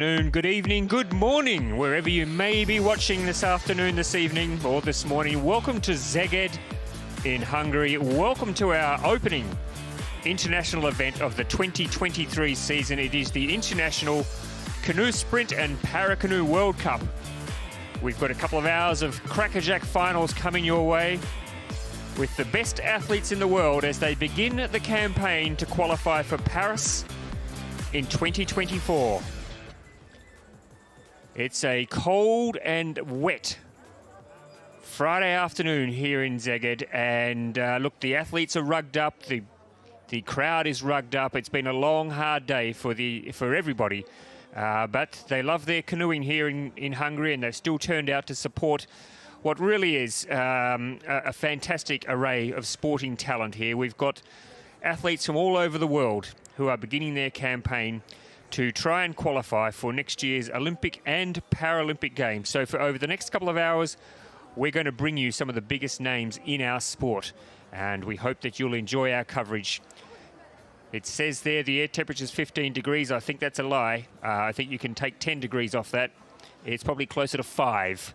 Good evening, good morning, wherever you may be watching this afternoon, this evening, or this morning. Welcome to Szeged in Hungary. Welcome to our opening international event of the 2023 season. It is the International Canoe Sprint and Paracanoe World Cup. We've got a couple of hours of crackerjack finals coming your way with the best athletes in the world as they begin the campaign to qualify for Paris in 2024. It's a cold and wet Friday afternoon here in Szeged, and look, the athletes are rugged up, the crowd is rugged up. It's been a long, hard day for everybody, but they love their canoeing here in Hungary, and they've still turned out to support what really is a fantastic array of sporting talent here. We've got athletes from all over the world who are beginning their campaign to try and qualify for next year's Olympic and Paralympic Games. So for over the next couple of hours, we're going to bring you some of the biggest names in our sport, and we hope that you'll enjoy our coverage. It says there the air temperature is 15 degrees. I think that's a lie. I think you can take 10 degrees off that. It's probably closer to 5.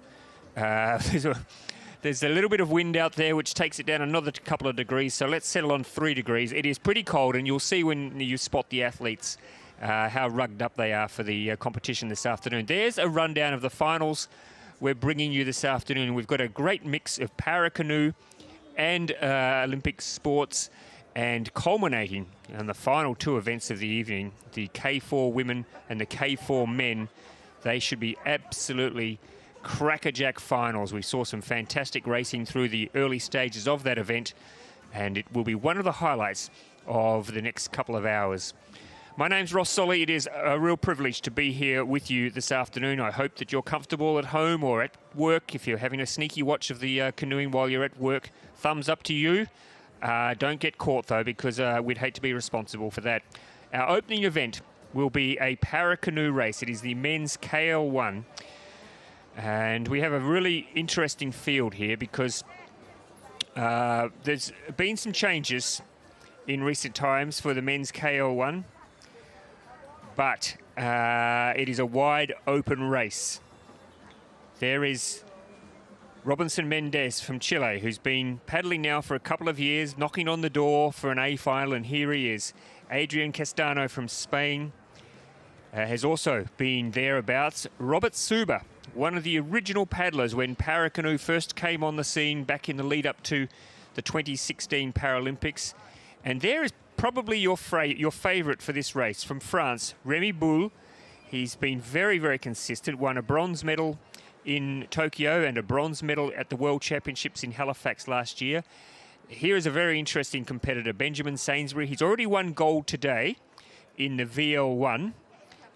There's a little bit of wind out there, which takes it down another couple of degrees. So let's settle on 3 degrees. It is pretty cold, and you'll see when you spot the athletes how rugged up they are for the competition this afternoon. There's a rundown of the finals we're bringing you this afternoon. We've got a great mix of Paracanoe and Olympic sports, and culminating on the final two events of the evening, the K4 women and the K4 men. They should be absolutely crackerjack finals. We saw some fantastic racing through the early stages of that event, and it will be one of the highlights of the next couple of hours. My name's Ross Solly. It is a real privilege to be here with you this afternoon. I hope that you're comfortable at home or at work. If you're having a sneaky watch of the canoeing while you're at work, thumbs up to you. Don't get caught, though, because we'd hate to be responsible for that. Our opening event will be a Paracanoe race. It is the men's KL1. And we have a really interesting field here because there's been some changes in recent times for the men's KL1. But it is a wide open race. There is Robinson Mendez from Chile, who's been paddling now for a couple of years, knocking on the door for an A final, and here he is. Adrian Castano from Spain has also been thereabouts. Robert Suber, one of the original paddlers when Paracanoe first came on the scene back in the lead up to the 2016 Paralympics. And there is probably your favourite for this race, from France, Remy Boule. He's been very, very consistent, won a bronze medal in Tokyo and a bronze medal at the World Championships in Halifax last year. Here is a very interesting competitor, Benjamin Sainsbury. He's already won gold today in the VL1,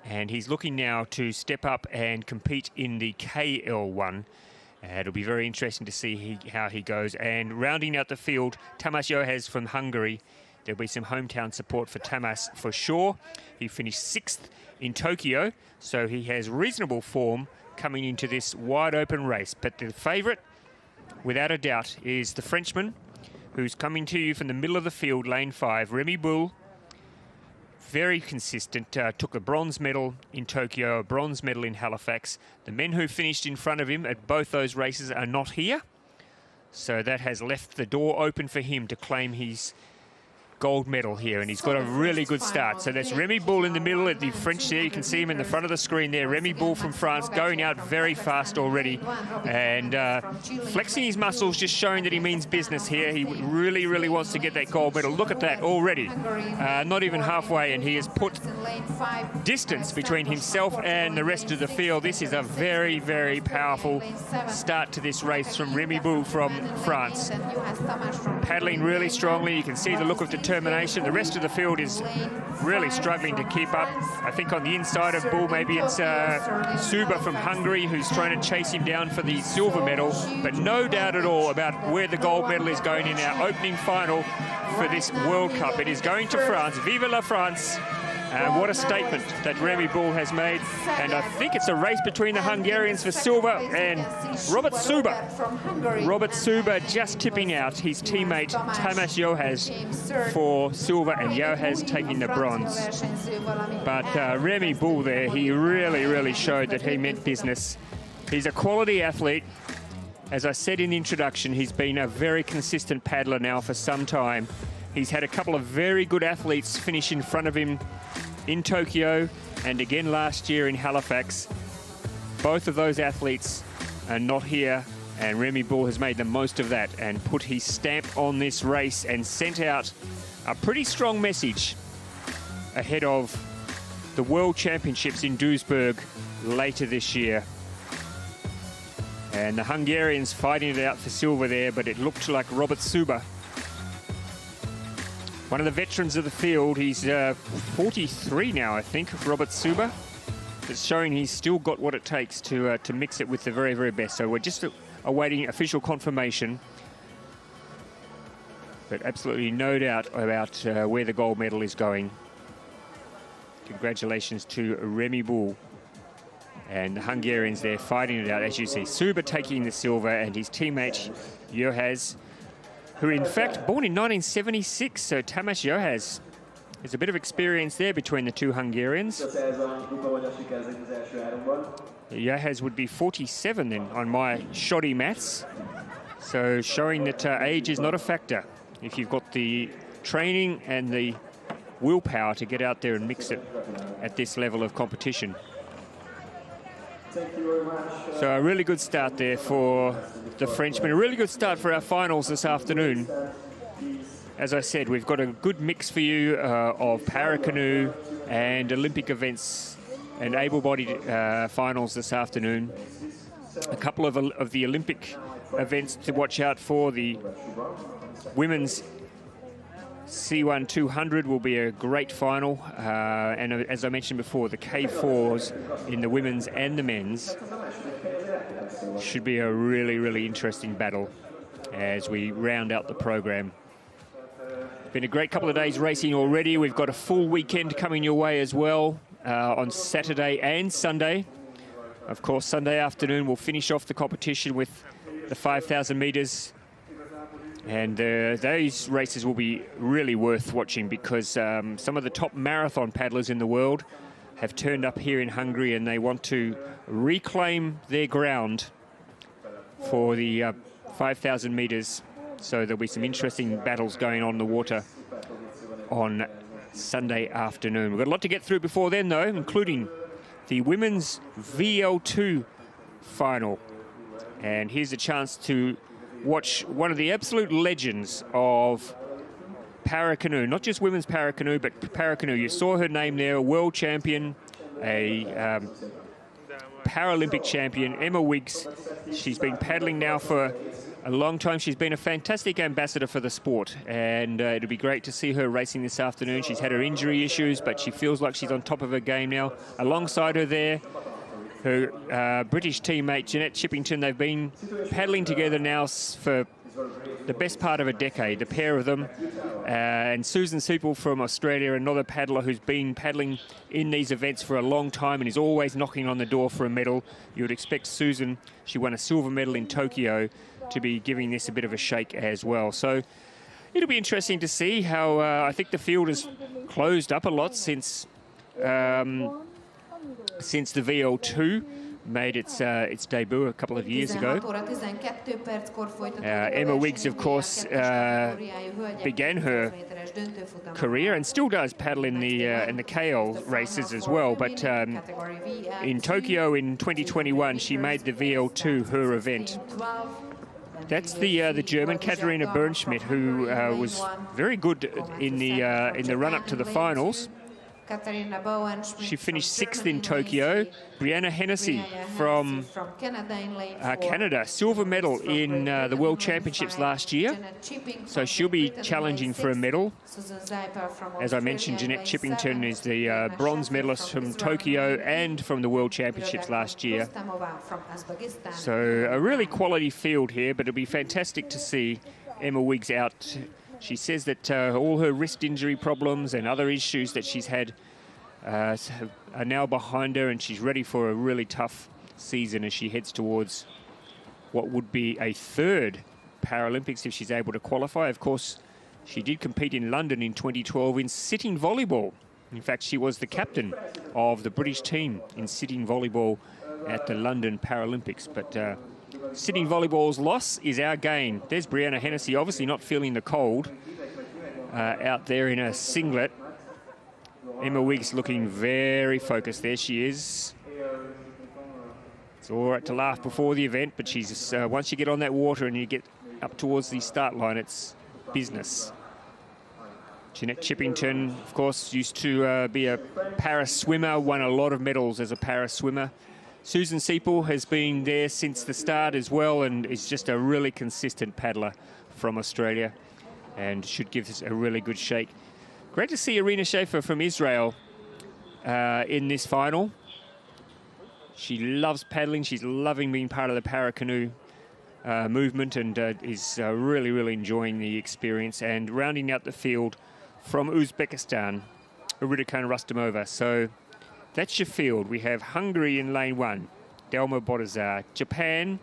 and he's looking now to step up and compete in the KL1. It'll be very interesting to see how he goes. And rounding out the field, Tamas Johes from Hungary. There'll be some hometown support for Tamas for sure. He finished 6th in Tokyo, so he has reasonable form coming into this wide open race. But the favourite, without a doubt, is the Frenchman, who's coming to you from the middle of the field, lane 5, Remy Boule. Very consistent, took a bronze medal in Tokyo, a bronze medal in Halifax. The men who finished in front of him at both those races are not here, so that has left the door open for him to claim his gold medal here, and he's got a really good start. So that's Remy Boule in the middle at the French there. You can see him in the front of the screen there. Remy Boule from France going out very fast already, and flexing his muscles, just showing that he means business here. He really, really wants to get that gold medal. Look at that already. Not even halfway, and he has put distance between himself and the rest of the field. This is a very, very powerful start to this race from Remy Boule from France. Paddling really strongly. You can see the look of determination. The rest of the field is really struggling to keep up. I think on the inside of Boule, maybe it's Suber from Hungary who's trying to chase him down for the silver medal, but no doubt at all about where the gold medal is going in our opening final for this World Cup. It is going to France. Vive la France! What a statement that Remy Bull has made. And I think it's a race between the Hungarians for silver and Robert Suber. Robert Suber just tipping out his teammate Tamás Juhász for silver, and Juhász taking the bronze. But Remy Bull there, he really showed that he meant business. He's a quality athlete. As I said in the introduction, he's been a very consistent paddler now for some time. He's had a couple of very good athletes finish in front of him in Tokyo and again last year in Halifax. Both of those athletes are not here, and Remy Bull has made the most of that and put his stamp on this race and sent out a pretty strong message ahead of the World Championships in Duisburg later this year. And the Hungarians fighting it out for silver there, but it looked like Robert Suber, one of the veterans of the field. He's 43 now, I think, Robert Suber. It's showing he's still got what it takes to mix it with the very best. So we're just awaiting official confirmation. But absolutely no doubt about where the gold medal is going. Congratulations to Remy Bull. And the Hungarians there fighting it out, as you see. Suber taking the silver, and his teammate Juhász, who in fact born in 1976, so Tamás Juhász. There's a bit of experience there between the two Hungarians. Juhász would be 47 then on my shoddy maths. So showing that age is not a factor if you've got the training and the willpower to get out there and mix it at this level of competition. Thank you very much. So a really good start there for the Frenchman. A really good start for our finals this afternoon. As I said, we've got a good mix for you of Paracanoe and Olympic events and able-bodied finals this afternoon. A couple of the Olympic events to watch out for. The women's C1 200 will be a great final, and as I mentioned before, the K4s in the women's and the men's should be a really interesting battle as we round out the program. Been a great couple of days racing already. We've got a full weekend coming your way as well on Saturday and Sunday. Of course, Sunday afternoon we'll finish off the competition with the 5,000 meters. And those races will be really worth watching because some of the top marathon paddlers in the world have turned up here in Hungary, and they want to reclaim their ground for the 5,000 meters. So there'll be some interesting battles going on in the water on Sunday afternoon. We've got a lot to get through before then, though, including the women's VL2 final. And here's a chance to watch one of the absolute legends of Paracanoe, not just women's Paracanoe, but Paracanoe. You saw her name there, a world champion, a Paralympic champion, Emma Wiggs. She's been paddling now for a long time. She's been a fantastic ambassador for the sport, and it'll be great to see her racing this afternoon. She's had her injury issues, but she feels like she's on top of her game now. Alongside her there, her British teammate Jeanette Chippington. They've been paddling together now for the best part of a decade, the pair of them. And Susan Seipel from Australia, another paddler who's been paddling in these events for a long time and is always knocking on the door for a medal. You would expect Susan, she won a silver medal in Tokyo, to be giving this a bit of a shake as well. So it'll be interesting to see how I think the field has closed up a lot since the VL2 made its debut a couple of years ago. Emma Wiggs, of course, began her career and still does paddle in the KL races as well. But in Tokyo in 2021, she made the VL2 her event. That's the German Katharina Bernschmidt, who was very good in the run-up to the finals. She finished 6th in Tokyo. Brianna Hennessy from Canada, silver medal in the World Championships last year. So she'll be challenging for a medal. As I mentioned, Jeanette Chippington is the bronze medalist from Tokyo and from the World Championships last year. So a really quality field here, but it'll be fantastic to see Emma Wiggs out. She says that all her wrist injury problems and other issues that she's had are now behind her, and she's ready for a really tough season as she heads towards what would be a third Paralympics if she's able to qualify. Of course, she did compete in London in 2012 in sitting volleyball. In fact, she was the captain of the British team in sitting volleyball at the London Paralympics. But sitting volleyball's loss is our gain. There's Brianna Hennessy, obviously not feeling the cold, out there in a singlet. Emma Wiggs looking very focused. There she is. It's all right to laugh before the event, but she's once you get on that water and you get up towards the start line, it's business. Jeanette Chippington, of course, used to be a para swimmer, won a lot of medals as a para swimmer. Susan Seipel has been there since the start as well and is just a really consistent paddler from Australia and should give us a really good shake. Great to see Irina Schaefer from Israel in this final. She loves paddling. She's loving being part of the Paracanoe movement and is really, really enjoying the experience. And rounding out the field from Uzbekistan, Uridikan Rustamova. So that's your field. We have Hungary in lane 1, Delma Bodazar. Japan,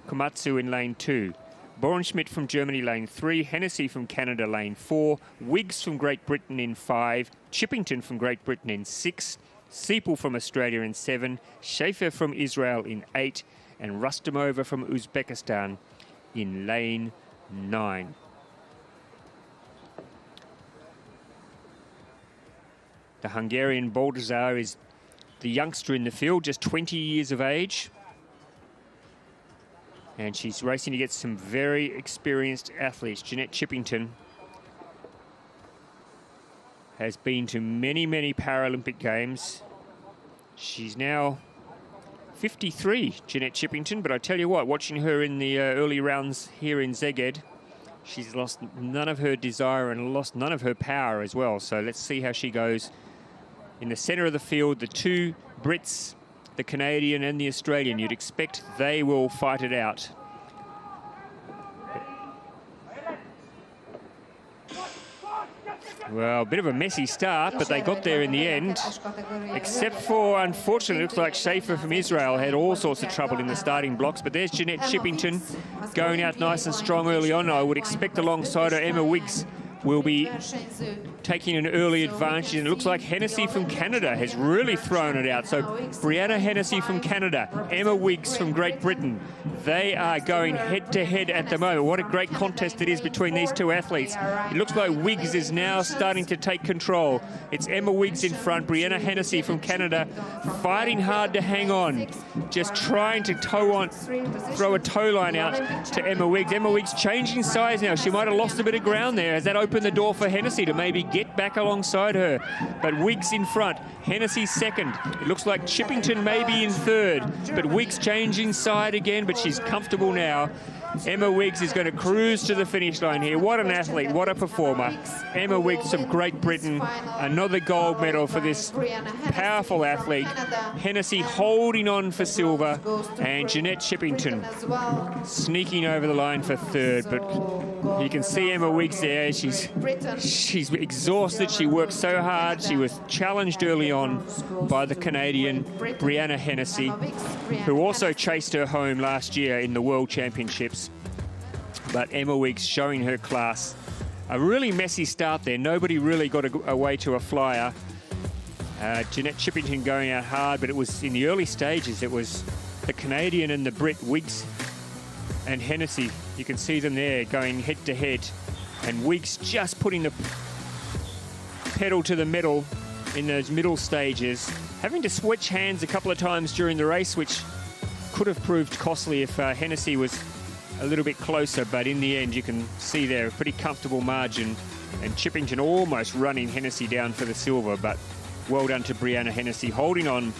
Komatsu in lane 2. Borenschmidt from Germany, lane 3. Hennessy from Canada, lane 4. Wiggs from Great Britain in 5. Chippington from Great Britain in 6. Seipel from Australia in 7. Schaefer from Israel in 8. And Rustamova from Uzbekistan in lane 9. The Hungarian Boldazar is the youngster in the field, just 20 years of age. And she's racing against some very experienced athletes. Jeanette Chippington has been to many, many Paralympic Games. She's now 53, Jeanette Chippington, but I tell you what, watching her in the early rounds here in Szeged, she's lost none of her desire and lost none of her power as well. So let's see how she goes. In the centre of the field, the two Brits, the Canadian and the Australian, you'd expect they will fight it out. Well, a bit of a messy start, but they got there in the end. Except for, unfortunately, it looks like Schaefer from Israel had all sorts of trouble in the starting blocks. But there's Jeanette Chippington going out nice and strong early on. I would expect alongside her, Emma Wiggs will be taking an early advantage. And it looks like Hennessy from Canada has really thrown it out. So Brianna Hennessy from Canada, Emma Wiggs from Great Britain. They are going head-to-head at the moment. What a great contest it is between these two athletes. It looks like Wiggs is now starting to take control. It's Emma Wiggs in front, Brianna Hennessy from Canada, fighting hard to hang on, just trying to throw a tow line out to Emma Wiggs. Emma Wiggs changing size now. She might have lost a bit of ground there. Has that opened the door for Hennessy to maybe get back alongside her? But Wiggs in front, Hennessy second. It looks like Chippington maybe in third, but Wiggs changing side again, but she's comfortable now. Emma Wiggs is going to cruise to the finish line here. What an athlete, what a performer. Emma Wiggs from Great Britain, another gold medal for this powerful athlete. Hennessy holding on for silver, and Jeanette Chippington sneaking over the line for third. But you can see Emma Wiggs there. She's exhausted. She worked so hard. She was challenged early on by the Canadian Brianna Hennessy, who also chased her home last year in the World Championships. But Emma Wiggs showing her class. A really messy start there. Nobody really got away to a flyer. Jeanette Chippington going out hard, but it was in the early stages. It was the Canadian and the Brit, Wiggs and Hennessy. You can see them there going head-to-head. And Wiggs just putting the pedal to the metal in those middle stages. Having to switch hands a couple of times during the race, which could have proved costly if Hennessy was a little bit closer, but in the end you can see there a pretty comfortable margin, and Chippington almost running Hennessy down for the silver. But well done to Brianna Hennessy holding on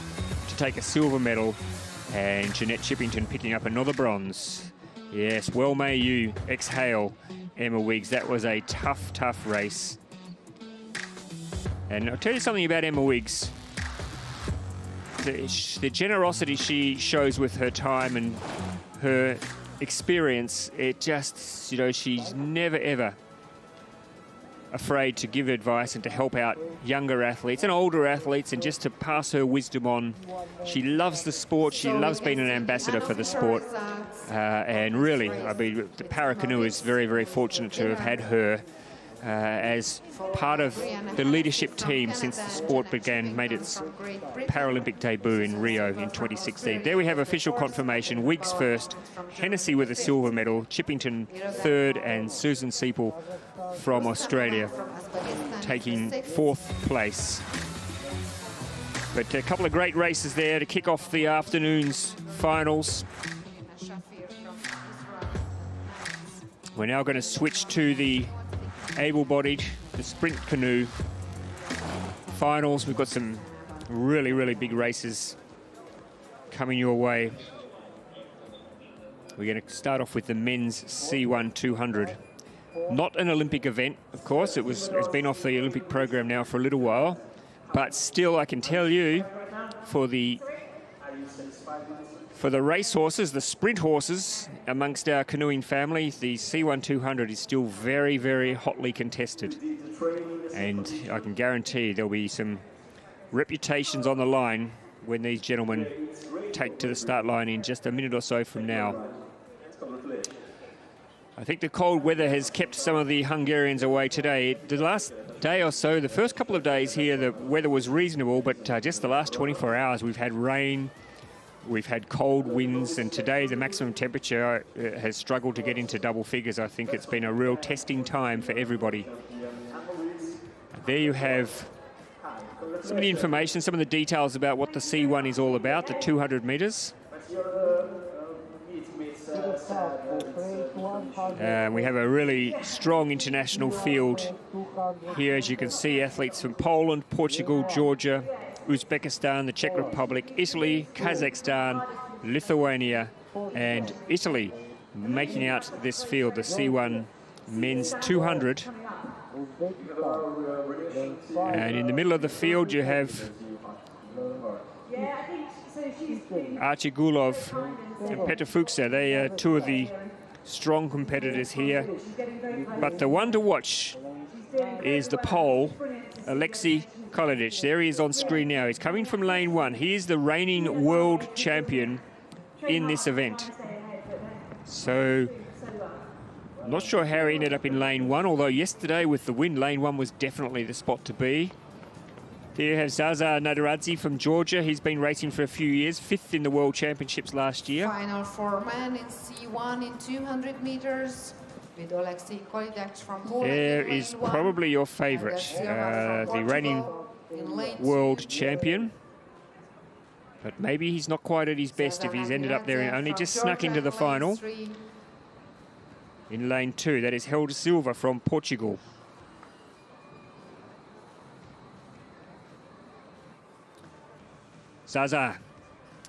to take a silver medal, and Jeanette Chippington picking up another bronze. Yes, well may you exhale, Emma Wiggs. That was a tough race. And I'll tell you something about Emma Wiggs. The generosity she shows with her time and her experience, it just, she's never ever afraid to give advice and to help out younger athletes and older athletes and just to pass her wisdom on. She loves the sport. She loves being an ambassador for the sport. And really, I mean, the Paracanoe is very, very fortunate to have had her as part of the leadership team since the sport made its Paralympic debut in Rio in 2016. There we have official confirmation. Weeks first, Hennessy with a silver medal, Chippington third, and Susan Seipel from Australia taking fourth place. But a couple of great races there to kick off the afternoon's finals. We're now going to switch to the able-bodied, the sprint canoe finals. We've got some really, really big races coming your way. We're going to start off with the men's C1 200. Not an Olympic event, of course. It's been off the Olympic program now for a little while. But still, I can tell you, for the race horses, the sprint horses amongst our canoeing family, the C1 200 is still very, very hotly contested. And I can guarantee there'll be some reputations on the line when these gentlemen take to the start line in just a minute or so from now. I think the cold weather has kept some of the Hungarians away today. The last day or so, the first couple of days here, the weather was reasonable, but just the last 24 hours, we've had rain, we've had cold winds, and today the maximum temperature has struggled to get into double figures. I think it's been a real testing time for everybody. There you have some of the information, some of the details about what the C1 is all about, the 200 metres. We have a really strong international field here. As you can see, athletes from Poland, Portugal, Georgia, Uzbekistan, the Czech Republic, Italy, Kazakhstan, Lithuania, and Italy making out this field, the C1 men's 200. And in the middle of the field, you have Archie Gulov and Petr Fuchsa. They are two of the strong competitors here. But the one to watch is the Pole, Alexei Kolodic. There he is on screen now. He's coming from lane one. He is the reigning world champion in this event. So, I'm not sure how he ended up in lane one, although yesterday with the wind, lane one was definitely the spot to be. There you have Zaza Nadaradze from Georgia. He's been racing for a few years, fifth in the World Championships last year. Final for men in C1 in 200 meters with Alexei Kolodic from Poland. There is probably your favorite, the reigning world champion. But maybe he's not quite at his best if he's ended up there and only just snuck into the final. In lane two, that is Helder Silva from Portugal. Zaza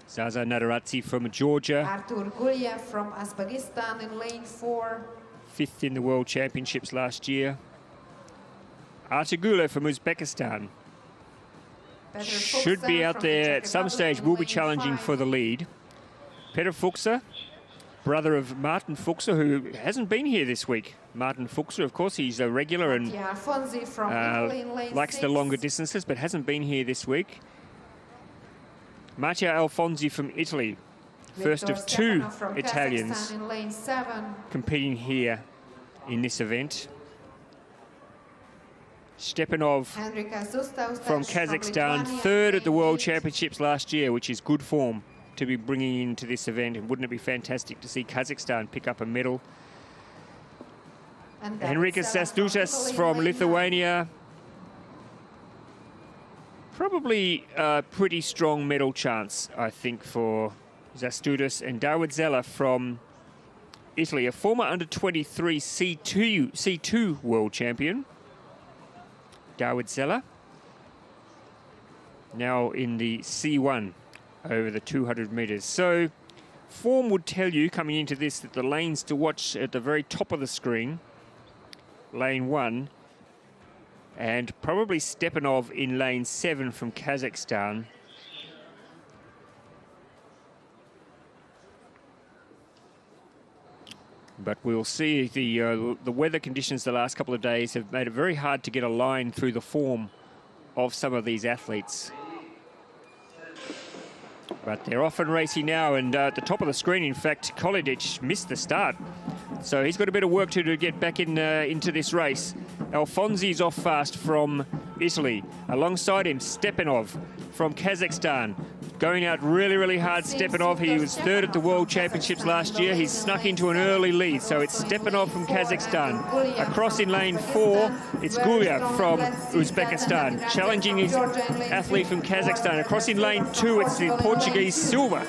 Nadaradze from Georgia. Artur Gulyev from Uzbekistan in lane four. Fifth in the World Championships last year. Artur Gulyev from Uzbekistan. Should be out there at some stage, will be challenging for the lead. Petr Fuchsa, brother of Martin Fuchsa, who hasn't been here this week. Martin Fuchsa, of course, he's a regular and likes the longer distances, but hasn't been here this week. Mattia Alfonsi from Italy, first of two Italians competing here in this event. Stepanov from Kazakhstan, third at the World Championships last year, which is good form to be bringing into this event. And wouldn't it be fantastic to see Kazakhstan pick up a medal? Henrikas Zastutas from Lithuania. Probably a pretty strong medal chance, I think, for Zastutas. And David Zeller from Italy, a former under-23 C2 world champion. David Zeller, now in the C1 over the 200 metres. So form would tell you coming into this that the lanes to watch at the very top of the screen, lane one, and probably Stepanov in lane 7 from Kazakhstan. But we'll see. The weather conditions the last couple of days have made it very hard to get a line through the form of some of these athletes. But they're off and racing now, and at the top of the screen, in fact, Kolidic missed the start. So he's got a bit of work to do to get back into this race. Alfonsi's off fast from Italy. Alongside him, Stepanov from Kazakhstan. Going out really, really hard, Stepanov. He was third at the World Championships last year. He's snuck into an early lead. So it's Stepanov from Kazakhstan. Across in lane 4, it's Gulyev from Uzbekistan, challenging his athlete from Kazakhstan. Across in lane 2, it's the Portuguese Silva,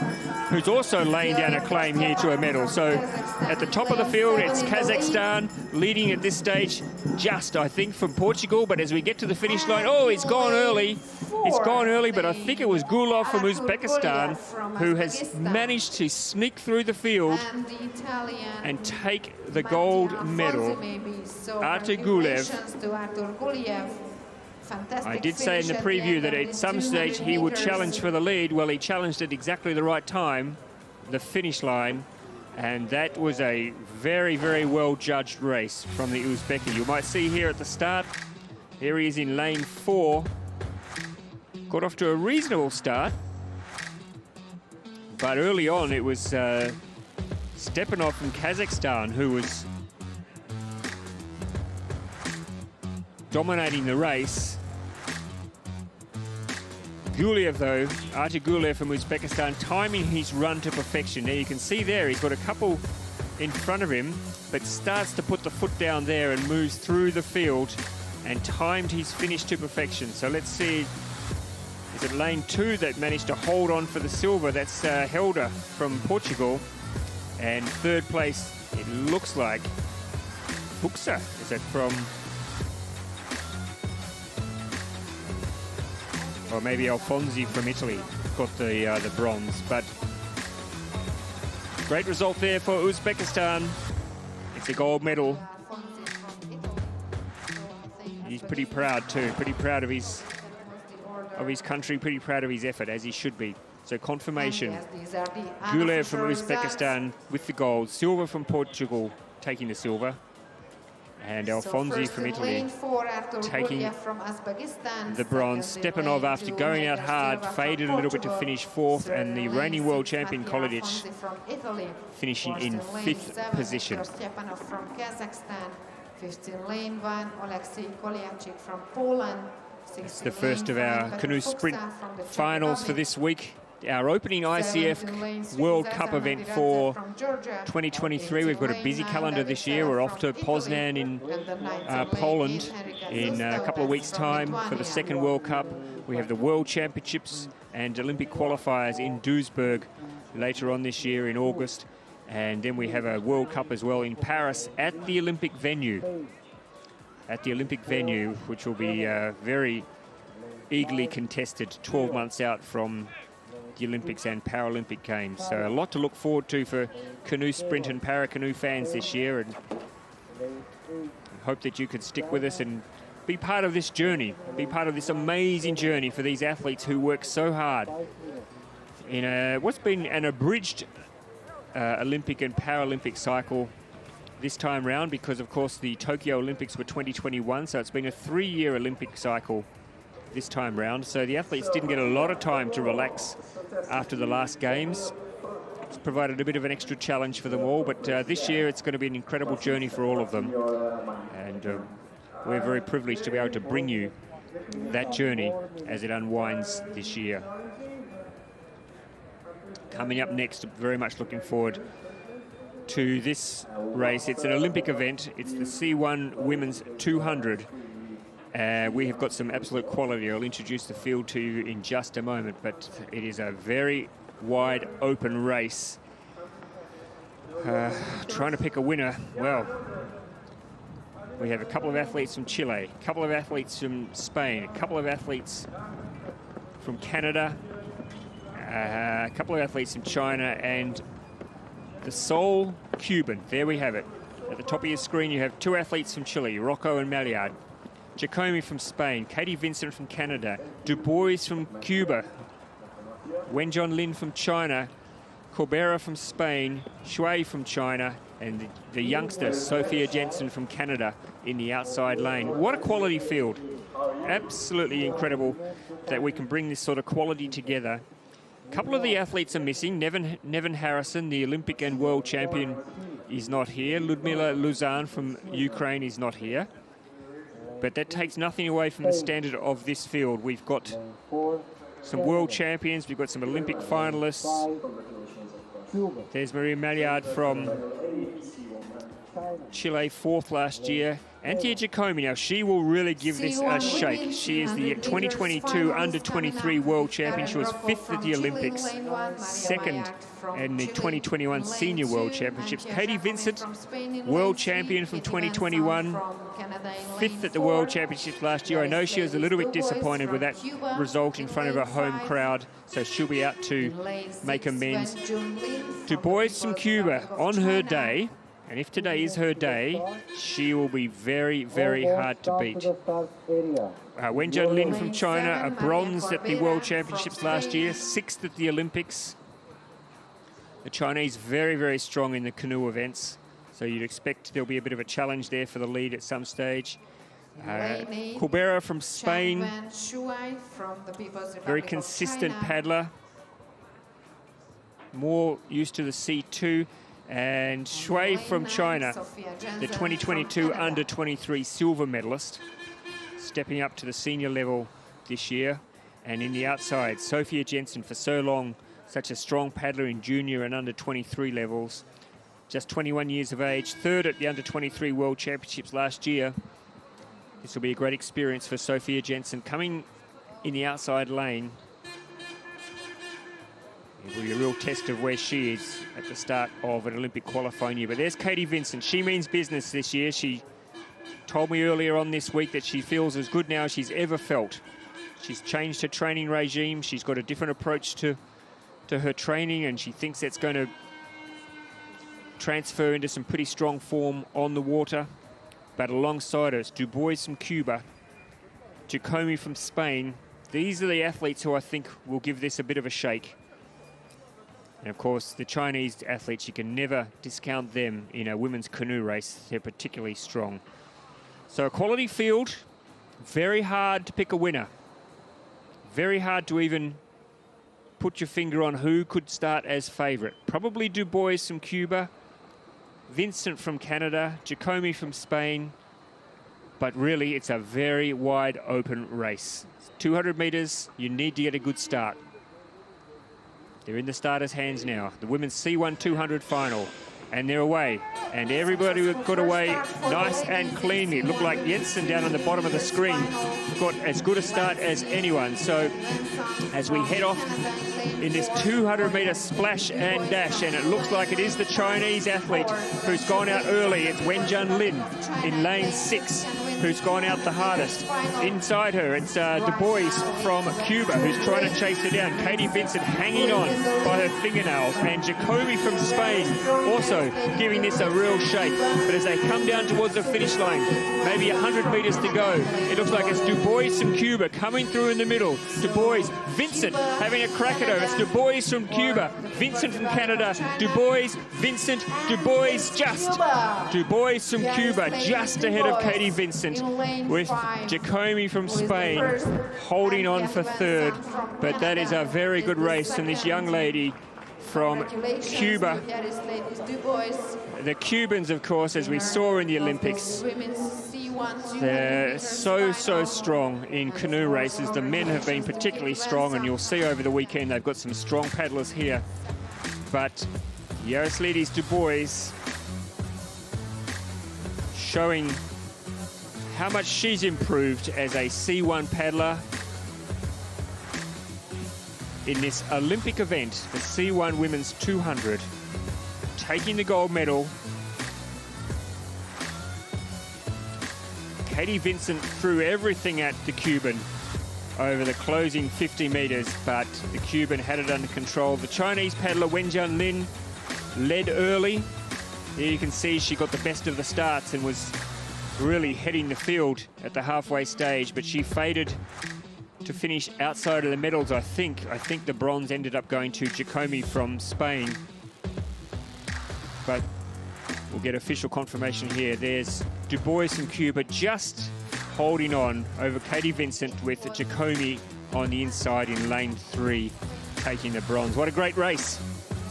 who's also laying down a claim here to a medal. So at the top of the field, it's Kazakhstan leading at this stage, just, I think, from Portugal. But as we get to the finish line, oh, he's gone early. It's gone early, but I think it was Gulov from Uzbekistan who has managed to sneak through the field and take the gold medal. Artur Gulyev. I did say in the preview that at some stage he would challenge for the lead. Well, he challenged at exactly the right time, the finish line, and that was a very, very well judged race from the Uzbeki. You might see here at the start, here he is in lane 4. Got off to a reasonable start, but early on it was Stepanov from Kazakhstan who was dominating the race. Gulyev, though, Artur Gulyev from Uzbekistan, timing his run to perfection. Now you can see there he's got a couple in front of him, but starts to put the foot down there and moves through the field and timed his finish to perfection. So let's see. Is it lane 2 that managed to hold on for the silver? That's Helder from Portugal. And third place, it looks like Buxa. Is that from... or maybe Alfonsi from Italy got the bronze. But great result there for Uzbekistan. It's a gold medal. He's pretty proud too, pretty proud of his country, pretty proud of his effort, as he should be. So confirmation, Gulyev from Uzbekistan with the gold, silver from Portugal taking the silver, and Alfonsi from Italy taking the bronze. Stepanov, after going out hard, faded a little bit to finish 4th, and the reigning world champion Kolidic finishing in 5th position. It's the first of our canoe sprint finals for this week. Our opening ICF World Cup event for 2023. We've got a busy calendar this year. We're off to Poznan in Poland in a couple of weeks' time for the second World Cup. We have the World Championships and Olympic qualifiers in Duisburg later on this year in August. And then we have a World Cup as well in Paris at the Olympic venue. At the Olympic venue, which will be very eagerly contested 12 months out from the Olympics and Paralympic Games. So a lot to look forward to for canoe sprint and Paracanoe fans this year, and I hope that you could stick with us and be part of this journey, be part of this amazing journey for these athletes who work so hard in what's been an abridged Olympic and Paralympic cycle this time round, because of course the Tokyo Olympics were 2021, so it's been a 3-year Olympic cycle this time round. So the athletes didn't get a lot of time to relax after the last games. It's provided a bit of an extra challenge for them all, but this year it's going to be an incredible journey for all of them, and we're very privileged to be able to bring you that journey as it unwinds this year. Coming up next, very much looking forward to this race. It's an Olympic event. It's the C1 Women's 200. We have got some absolute quality. I'll introduce the field to you in just a moment, but it is a very wide open race. Trying to pick a winner. Well, we have a couple of athletes from Chile, a couple of athletes from Spain, a couple of athletes from Canada, a couple of athletes from China, and the sole Cuban. There we have it. At the top of your screen, you have 2 athletes from Chile, Rocco and Maillard. Giacomi from Spain, Katie Vincent from Canada, Du Bois from Cuba, Wenjon Lin from China, Corbera from Spain, Shui from China, and the youngster, Sophia Jensen from Canada in the outside lane. What a quality field. Absolutely incredible that we can bring this sort of quality together. A couple of the athletes are missing. Nevin Harrison, the Olympic and world champion, is not here. Ludmila Luzan from Ukraine is not here. But that takes nothing away from the standard of this field. We've got some world champions. We've got some Olympic finalists. There's Maria Maillard from Chile, 4th last year. Anthea Giacomi, now she will really give this a shake. She is the 2022 under-23 world champion. She was 5th at the Olympics, 2nd in the 2021 Senior World Championships. Katie Vincent, world champion from 2021, 5th at the World Championships last year. I know she was a little bit disappointed with that result in front of her home crowd, so she'll be out to make amends. Du Bois from Cuba on her day. And if today is her day, she will be very, very hard to beat. Wenjun Lin from China, a bronze at the World Championships last year, 6th at the Olympics. The Chinese very, very strong in the canoe events, so you'd expect there'll be a bit of a challenge there for the lead at some stage. Corbera from Spain, very consistent paddler, more used to the C2. And Shui from China, the 2022 under-23 silver medalist, stepping up to the senior level this year. And in the outside, Sophia Jensen, for so long, such a strong paddler in junior and under-23 levels. Just 21 years of age, 3rd at the under-23 World Championships last year. This will be a great experience for Sophia Jensen. Coming in the outside lane, it will be a real test of where she is at the start of an Olympic qualifying year. But there's Katie Vincent. She means business this year. She told me earlier on this week that she feels as good now as she's ever felt. She's changed her training regime. She's got a different approach to her training, and she thinks that's going to transfer into some pretty strong form on the water. But alongside us, Du Bois from Cuba, Giacomi from Spain. These are the athletes who I think will give this a bit of a shake. And of course, the Chinese athletes, you can never discount them in a women's canoe race. They're particularly strong. So a quality field, very hard to pick a winner. Very hard to even put your finger on who could start as favourite. Probably Du Bois from Cuba, Vincent from Canada, Giacomi from Spain. But really, it's a very wide open race. 200 metres, you need to get a good start. They're in the starters' hands now. The women's C1 200 final. And they're away. And everybody got away nice and cleanly. It looked like Jensen down on the bottom of the screen got as good a start as anyone. So as we head off in this 200-metre splash and dash, and it looks like it is the Chinese athlete who's gone out early. It's Wenjun Lin in lane 6. Who's gone out the hardest. Inside her, it's Du Bois from Cuba, who's trying to chase her down. Katie Vincent hanging on by her fingernails. And Giacomi from Spain also giving this a real shake. But as they come down towards the finish line, maybe 100 metres to go, it looks like it's Du Bois from Cuba coming through in the middle. Du Bois, Vincent having a crack at her. It's Du Bois from Cuba, Vincent from Canada, Du Bois, Vincent, Du Bois just. Du Bois from Cuba just ahead of Katie Vincent, with Giacomi from Spain holding on for 3rd. But that is a very good race from this young lady from Cuba. The Cubans, of course, as we saw in the Olympics, they're so strong in canoe races. The men have been particularly strong, and you'll see over the weekend they've got some strong paddlers here. But Yaroslidis Du Bois showing how much she's improved as a C1 paddler in this Olympic event, the C1 Women's 200, taking the gold medal. Katie Vincent threw everything at the Cuban over the closing 50 metres, but the Cuban had it under control. The Chinese paddler Wenjun Lin led early. Here you can see she got the best of the starts and was really heading the field at the halfway stage, but she faded to finish outside of the medals, I think. I think the bronze ended up going to Giacomi from Spain. But we'll get official confirmation here. There's Du Bois from Cuba just holding on over Katie Vincent with Giacomi on the inside in lane 3, taking the bronze. What a great race.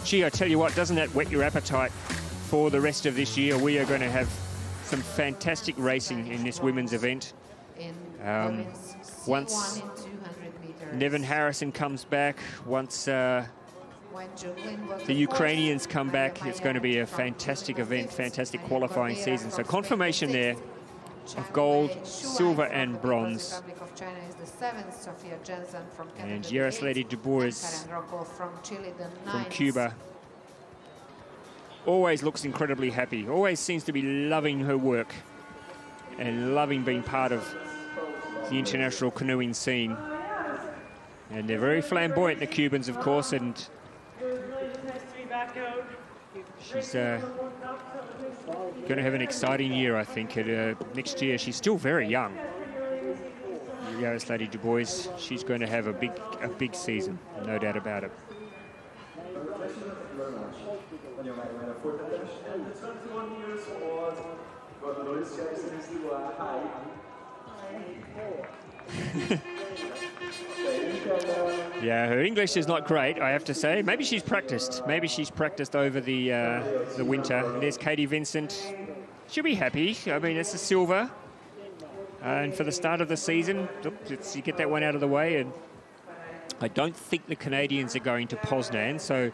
Gee, I tell you what, doesn't that whet your appetite for the rest of this year? We are going to have some fantastic racing in this women's event. Once Nevin Harrison comes back, once the Ukrainians come back, it's going to be a fantastic event, fantastic qualifying season. So confirmation there of gold, silver and bronze. And Yaroslady Du Bois from Cuba always looks incredibly happy, always seems to be loving her work and loving being part of the international canoeing scene. And they're very flamboyant, the Cubans, of course, and she's going to have an exciting year, I think. Next year, she's still very young. Yaroslady Du Bois, she's going to have a big season, no doubt about it. Yeah, her English is not great, I have to say. Maybe she's practiced. Maybe she's practiced over the winter. And there's Katie Vincent. She'll be happy. I mean, it's a silver. And for the start of the season, you get that one out of the way. And I don't think the Canadians are going to Poznan, so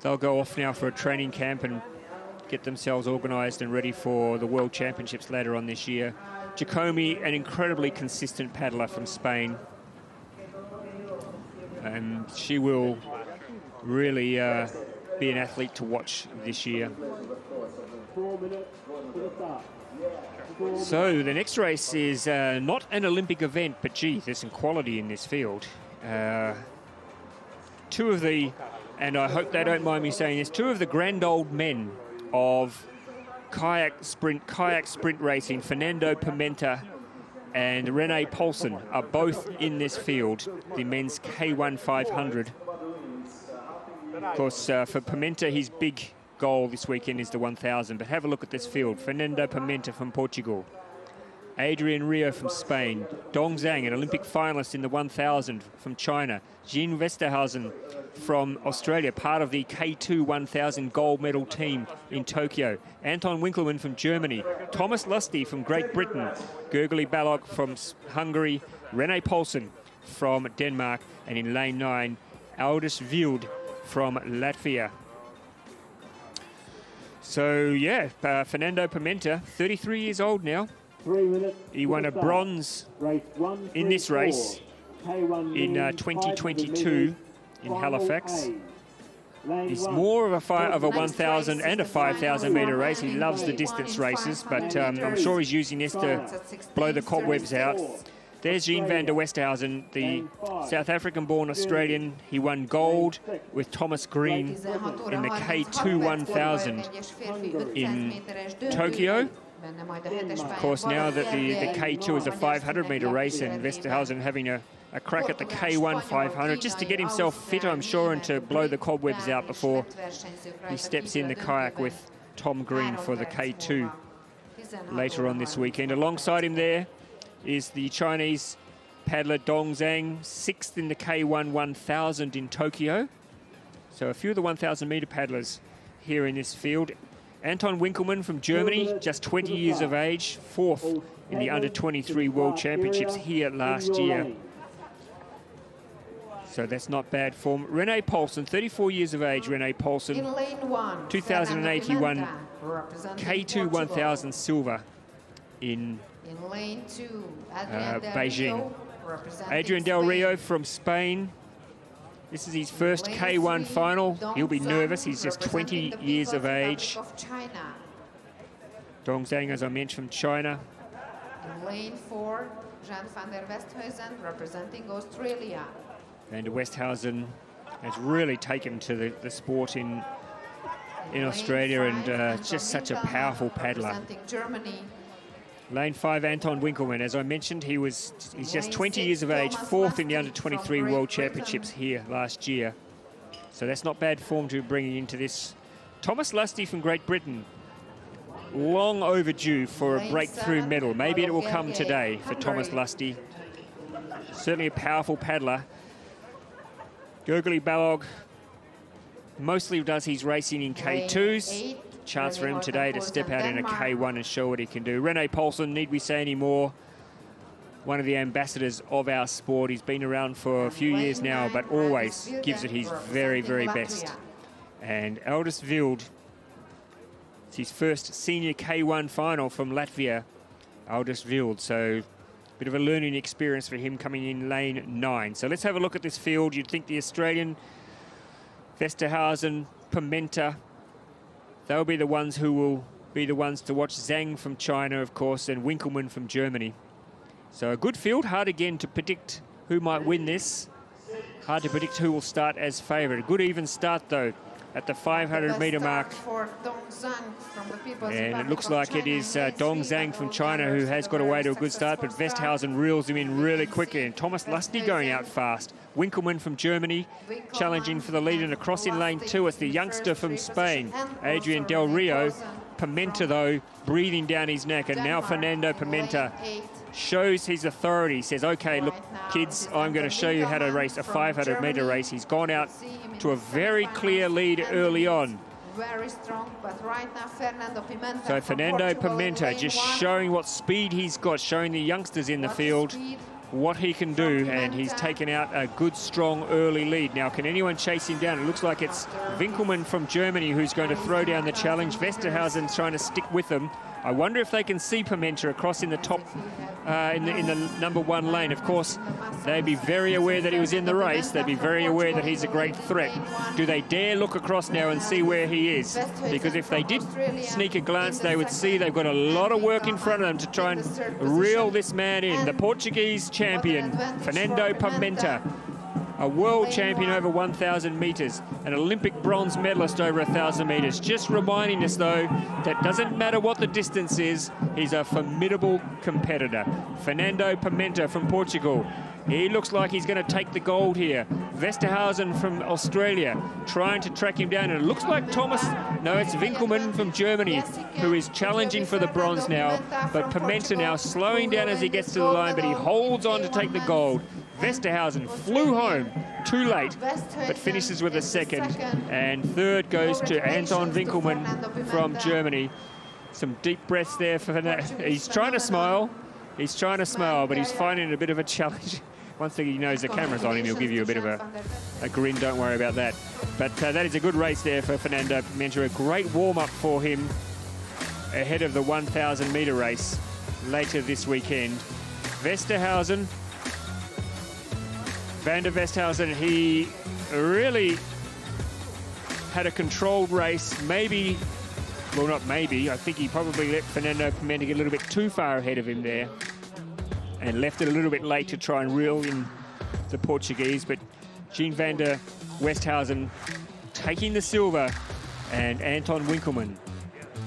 they'll go off now for a training camp and get themselves organised and ready for the World Championships later on this year. Giacomi, an incredibly consistent paddler from Spain. And she will really be an athlete to watch this year. So the next race is not an Olympic event, but gee, there's some quality in this field. Two of the, and I hope they don't mind me saying this, two of the grand old men of kayak sprint racing, Fernando Pimenta and Rene Paulsen, are both in this field, the men's K1 500. Of course, for Pimenta, his big goal this weekend is the 1,000. But have a look at this field. Fernando Pimenta from Portugal. Adrian Rio from Spain. Dong Zhang, an Olympic finalist in the 1,000 from China. Jean Westerhausen from Australia, part of the K2 1000 gold medal team in Tokyo. Anton Winkelmann from Germany. Thomas Lusty from Great Britain. Gergely Balog from Hungary. Rene Paulsen from Denmark. And in lane 9, Aldous Wild from Latvia. So, yeah, Fernando Pimenta, 33 years old now. He won a bronze in this race in 2022 in Halifax. He's more of a 1,000 and a 5,000 metre race. He loves the distance races, but I'm sure he's using this to blow the cobwebs out. There's Jean van der Westhuizen, the South African-born Australian. He won gold with Thomas Green in the K2 1000 in Tokyo. Of course, now that the K2 is a 500-metre race, and Westerhausen having a crack at the K1 500, just to get himself fit, I'm sure, and to blow the cobwebs out before he steps in the kayak with Tom Green for the K2 later on this weekend. Alongside him there is the Chinese paddler Dong Zhang, 6th in the K1 1000 in Tokyo. So a few of the 1,000-metre paddlers here in this field. Anton Winkelmann from Germany, just 20 years of age, 4th in the Under-23 World Championships here last year. So that's not bad form. Rene Paulsen, 34 years of age, Rene Paulsen, 2081 K2 1000 silver in lane 2, Beijing. Adrian Del Rio from Spain. This is his first K1 final. He'll be nervous. He's just 20 years of age. Dong Zhang, as I mentioned, from China. In lane 4, Jean van der Westhuizen representing Australia. Van der Westhuizen has really taken to the sport in Australia, and just such a powerful paddler. Germany. Lane 5, Anton Winkelmann. As I mentioned, he's just 20 years of age, 4th in the Under-23 World Championships here last year. So that's not bad form to be bringing into this. Thomas Lusty from Great Britain, long overdue for a breakthrough medal. Maybe it will come today for Thomas Lusty. Certainly a powerful paddler. Gurgly Balog mostly does his racing in K2s. Chance for him today to step out in a K1 and show what he can do. René Poulsen, need we say any more? One of the ambassadors of our sport. He's been around for a few years now, but always gives it his very, very best. And Aldous Wild, it's his first senior K1 final from Latvia, Aldous Wild. So a bit of a learning experience for him coming in lane 9. So let's have a look at this field. You'd think the Australian, Vesterhausen, Pimenta, they'll be the ones who will be the ones to watch. Zhang from China, of course, and Winkelmann from Germany. So a good field. Hard again to predict who might win this. Hard to predict who will start as favourite. A good even start, though, at the 500-metre mark. And it looks like it is Dong Zhang from China who has got away to a good start, but Vesthausen reels him in really quickly. And Thomas Lusty going out fast. Winkelmann from Germany challenging for the lead, and across in lane 2 it's the youngster from Spain, Adrian Del Rio. Pimenta, though, breathing down his neck, and now Fernando Pimenta shows his authority, says, okay, look, kids, I'm going to show you how to race a 500-metre race. He's gone out to a very clear lead early on. Very strong, but right now Fernando Pimenta. So Fernando Pimenta just showing what speed he's got, showing the youngsters in the field what he can do, and he's taken out a good, strong early lead. Now, can anyone chase him down? It looks like it's Winkelmann from Germany who's going to throw down the challenge. Vesterhausen's trying to stick with them. I wonder if they can see Pimenta across in the top, in the number 1 lane. Of course, they'd be very aware that he was in the race. They'd be very aware that he's a great threat. Do they dare look across now and see where he is? Because if they did sneak a glance, they would see they've got a lot of work in front of them to try and reel this man in. The Portuguese champion, Fernando Pimenta, a world champion over 1,000 metres, an Olympic bronze medalist over 1,000 metres. Just reminding us, though, that doesn't matter what the distance is, he's a formidable competitor. Fernando Pimenta from Portugal. He looks like he's going to take the gold here. Vesterhausen from Australia trying to track him down. And it looks like Thomas, no, it's Winkelmann from Germany who is challenging for the bronze now. But Pimenta now slowing down as he gets to the line, but he holds on to take the gold. Vesterhausen flew home too late, but finishes with a second. And third goes to Anton Winkelmann from Germany. Some deep breaths there for Fernando. He's trying to smile. He's trying to smile, but he's finding it a bit of a challenge. Once he knows the camera's on him, he'll give you a bit of a grin. Don't worry about that. But that is a good race there for Fernando Pimenta. A great warm-up for him ahead of the 1,000-metre race later this weekend. Vesterhausen, Van der Vesthausen, he really had a controlled race. Maybe, well, not maybe, I think he probably let Fernando Pimenta get a little bit too far ahead of him there and left it a little bit late to try and reel in the Portuguese. But Jean van der Vesthausen taking the silver, and Anton Winkelmann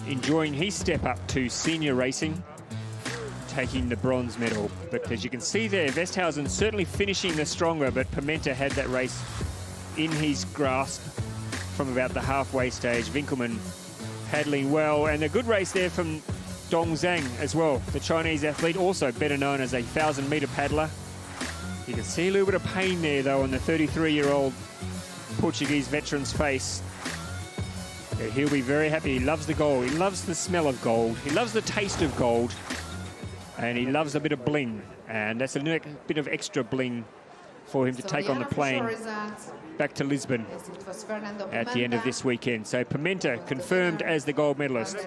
enjoying his step up to senior racing, taking the bronze medal. But as you can see there, Vesthausen certainly finishing the stronger, but Pimenta had that race in his grasp from about the halfway stage. Winkelmann paddling well, and a good race there from Dong Zhang as well, the Chinese athlete, also better known as a 1,000-metre paddler. You can see a little bit of pain there, though, on the 33-year-old Portuguese veteran's face. Yeah, he'll be very happy. He loves the gold. He loves the smell of gold. He loves the taste of gold. And he loves a bit of bling. And that's a bit of extra bling for him to take on the plane back to Lisbon at the end of this weekend. So Pimenta confirmed as the gold medalist.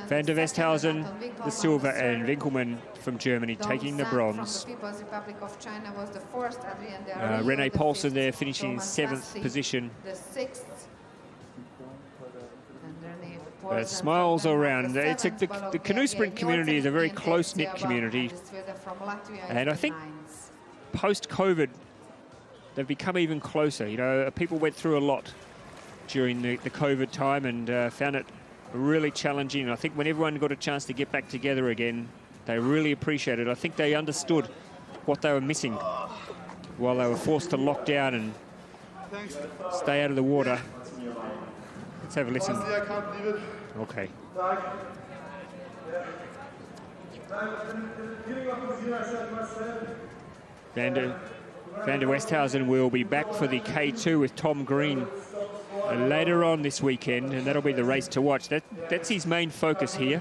Van der Vesthausen, the silver, and Winkelmann from Germany taking the bronze. René Poulsen there finishing in 7th position. Smiles all around. The canoe sprint community is a very close-knit community. And I think post-COVID, they've become even closer. You know, people went through a lot during the COVID time and found it really challenging. And I think when everyone got a chance to get back together again, They really appreciate it. I think they understood what they were missing while they were forced to lock down and stay out of the water. Let's have a listen. Okay. Van der Westhausen will be back for the K2 with Tom Green later on this weekend, and that'll be the race to watch. That's his main focus here.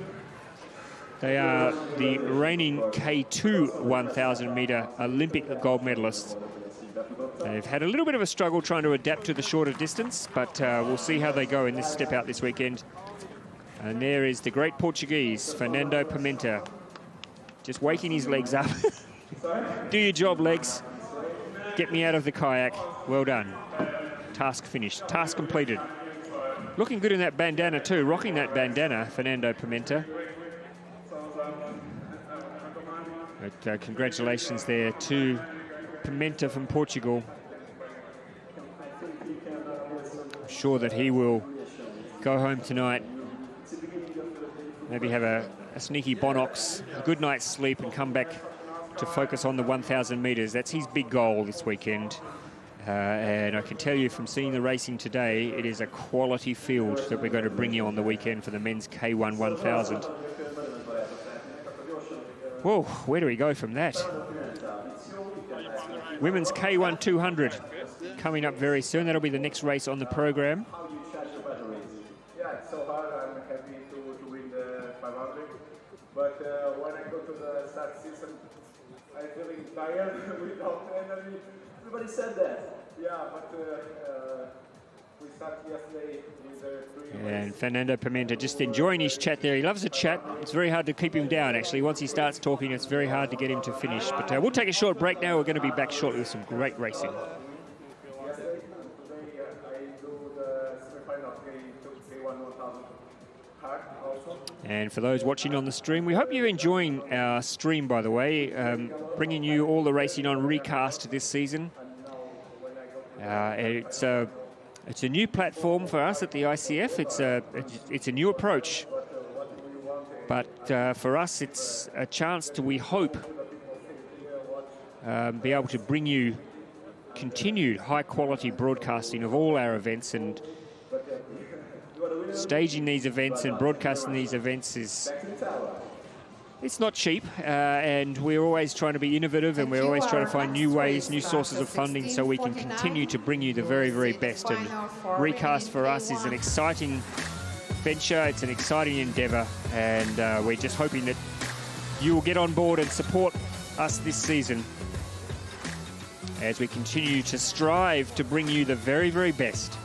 They are the reigning K2 1,000-metre Olympic gold medalists. They've had a little bit of a struggle trying to adapt to the shorter distance, but we'll see how they go in this step out this weekend. And there is the great Portuguese, Fernando Pimenta, just waking his legs up. Do your job, legs. Get me out of the kayak. Well done. Task finished. Task completed. Looking good in that bandana too. Rocking that bandana, Fernando Pimenta. But, congratulations there to Pimenta from Portugal. I'm sure that he will go home tonight, maybe have a sneaky Bonox, a good night's sleep, and come back to focus on the 1,000 metres. That's his big goal this weekend. And I can tell you from seeing the racing today, it is a quality field that we're going to bring you on the weekend for the men's K1 1000. Whoa, where do we go from that? Women's K1 200 coming up very soon. That'll be the next race on the program. Yeah, it's so hard. I'm happy to win the 500. But when I go to the start season, I'm feeling tired without energy. Everybody said that. Yeah, but we started yesterday with the 3 And Fernando Pimenta just enjoying his chat there. He loves a chat. It's very hard to keep him down, actually. Once he starts talking, it's very hard to get him to finish. But we'll take a short break now. We're going to be back shortly with some great racing. Yesterday and today I do the semi-final K1 1000 hard also. And for those watching on the stream, we hope you're enjoying our stream, by the way, bringing you all the racing on recast this season. It's a new platform for us at the ICF. It's a new approach. But for us, it's a chance to, we hope, be able to bring you continued high-quality broadcasting of all our events. And staging these events and broadcasting these events it's not cheap, and we're always trying to be innovative, and we're always trying to find new ways, new sources of funding, so we can continue to bring you the very, very best. And recast for us is an exciting venture. It's an exciting endeavour, and we're just hoping that you will get on board and support us this season as we continue to strive to bring you the very, very best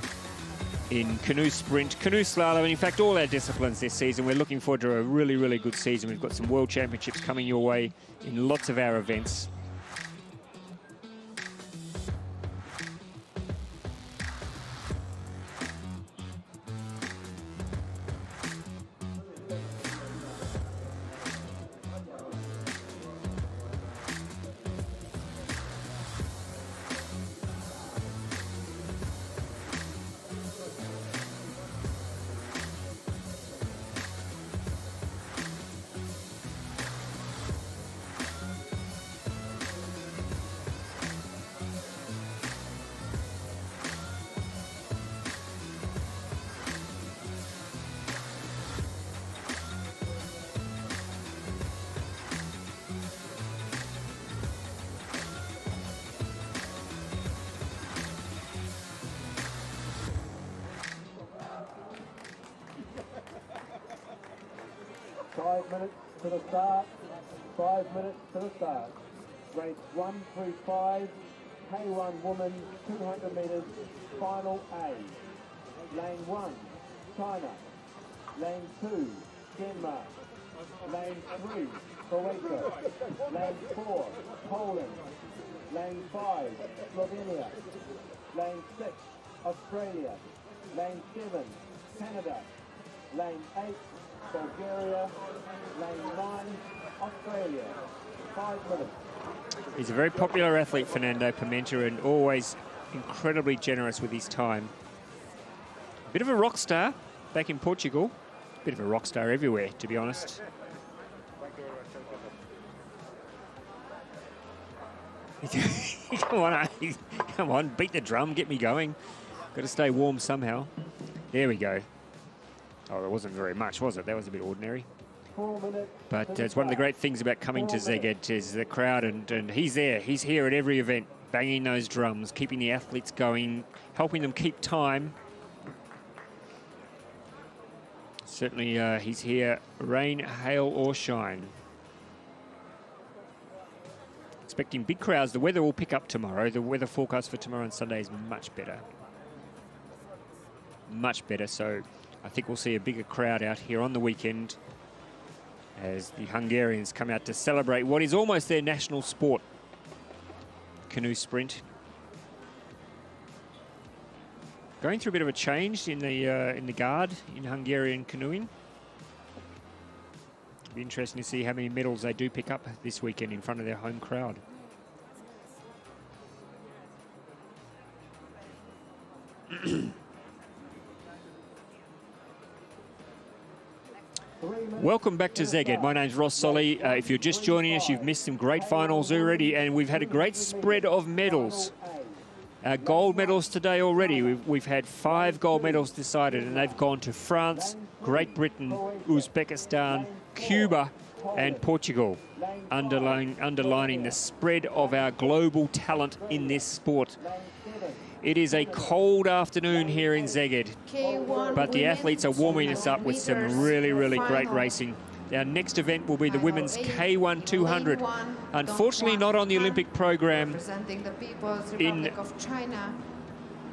in canoe sprint, canoe slalom, and in fact all our disciplines this season. We're looking forward to a really, really good season. We've got some world championships coming your way in lots of our events. To the start, 5 minutes to the start. Race 1 through 5, K1 women, 200 metres, final A. Lane 1, China. Lane 2, Denmark. Lane 3, Croatia. Lane 4, Poland. Lane 5, Slovenia. Lane 6, Australia. Lane 7, Canada. Lane 8, Bulgaria. Lane 9, Australia. 5 minutes. He's a very popular athlete, Fernando Pimenta, and always incredibly generous with his time. Bit of a rock star back in Portugal. Bit of a rock star everywhere, to be honest. Come on, beat the drum, get me going. Got to stay warm somehow. There we go. Oh, there wasn't very much, was it? That was a bit ordinary. But it's one of the great things about coming to Szeged is the crowd, and he's there. He's here at every event, banging those drums, keeping the athletes going, helping them keep time. Certainly he's here, rain, hail or shine. Expecting big crowds. The weather will pick up tomorrow. The weather forecast for tomorrow and Sunday is much better. Much better, so I think we'll see a bigger crowd out here on the weekend as the Hungarians come out to celebrate what is almost their national sport, canoe sprint. Going through a bit of a change in the guard in Hungarian canoeing. It'll be interesting to see how many medals they do pick up this weekend in front of their home crowd. Welcome back to Szeged. My name's Ross Solly. If you're just joining us, you've missed some great finals already, and we've had a great spread of medals. Gold medals today already. We've had 5 gold medals decided, and they've gone to France, Great Britain, Uzbekistan, Cuba, and Portugal, underlining the spread of our global talent in this sport. It is a cold afternoon here in Szeged, but the athletes are warming us up with some really, really great racing. Our next event will be the women's K1 200. Unfortunately, not on the Olympic program in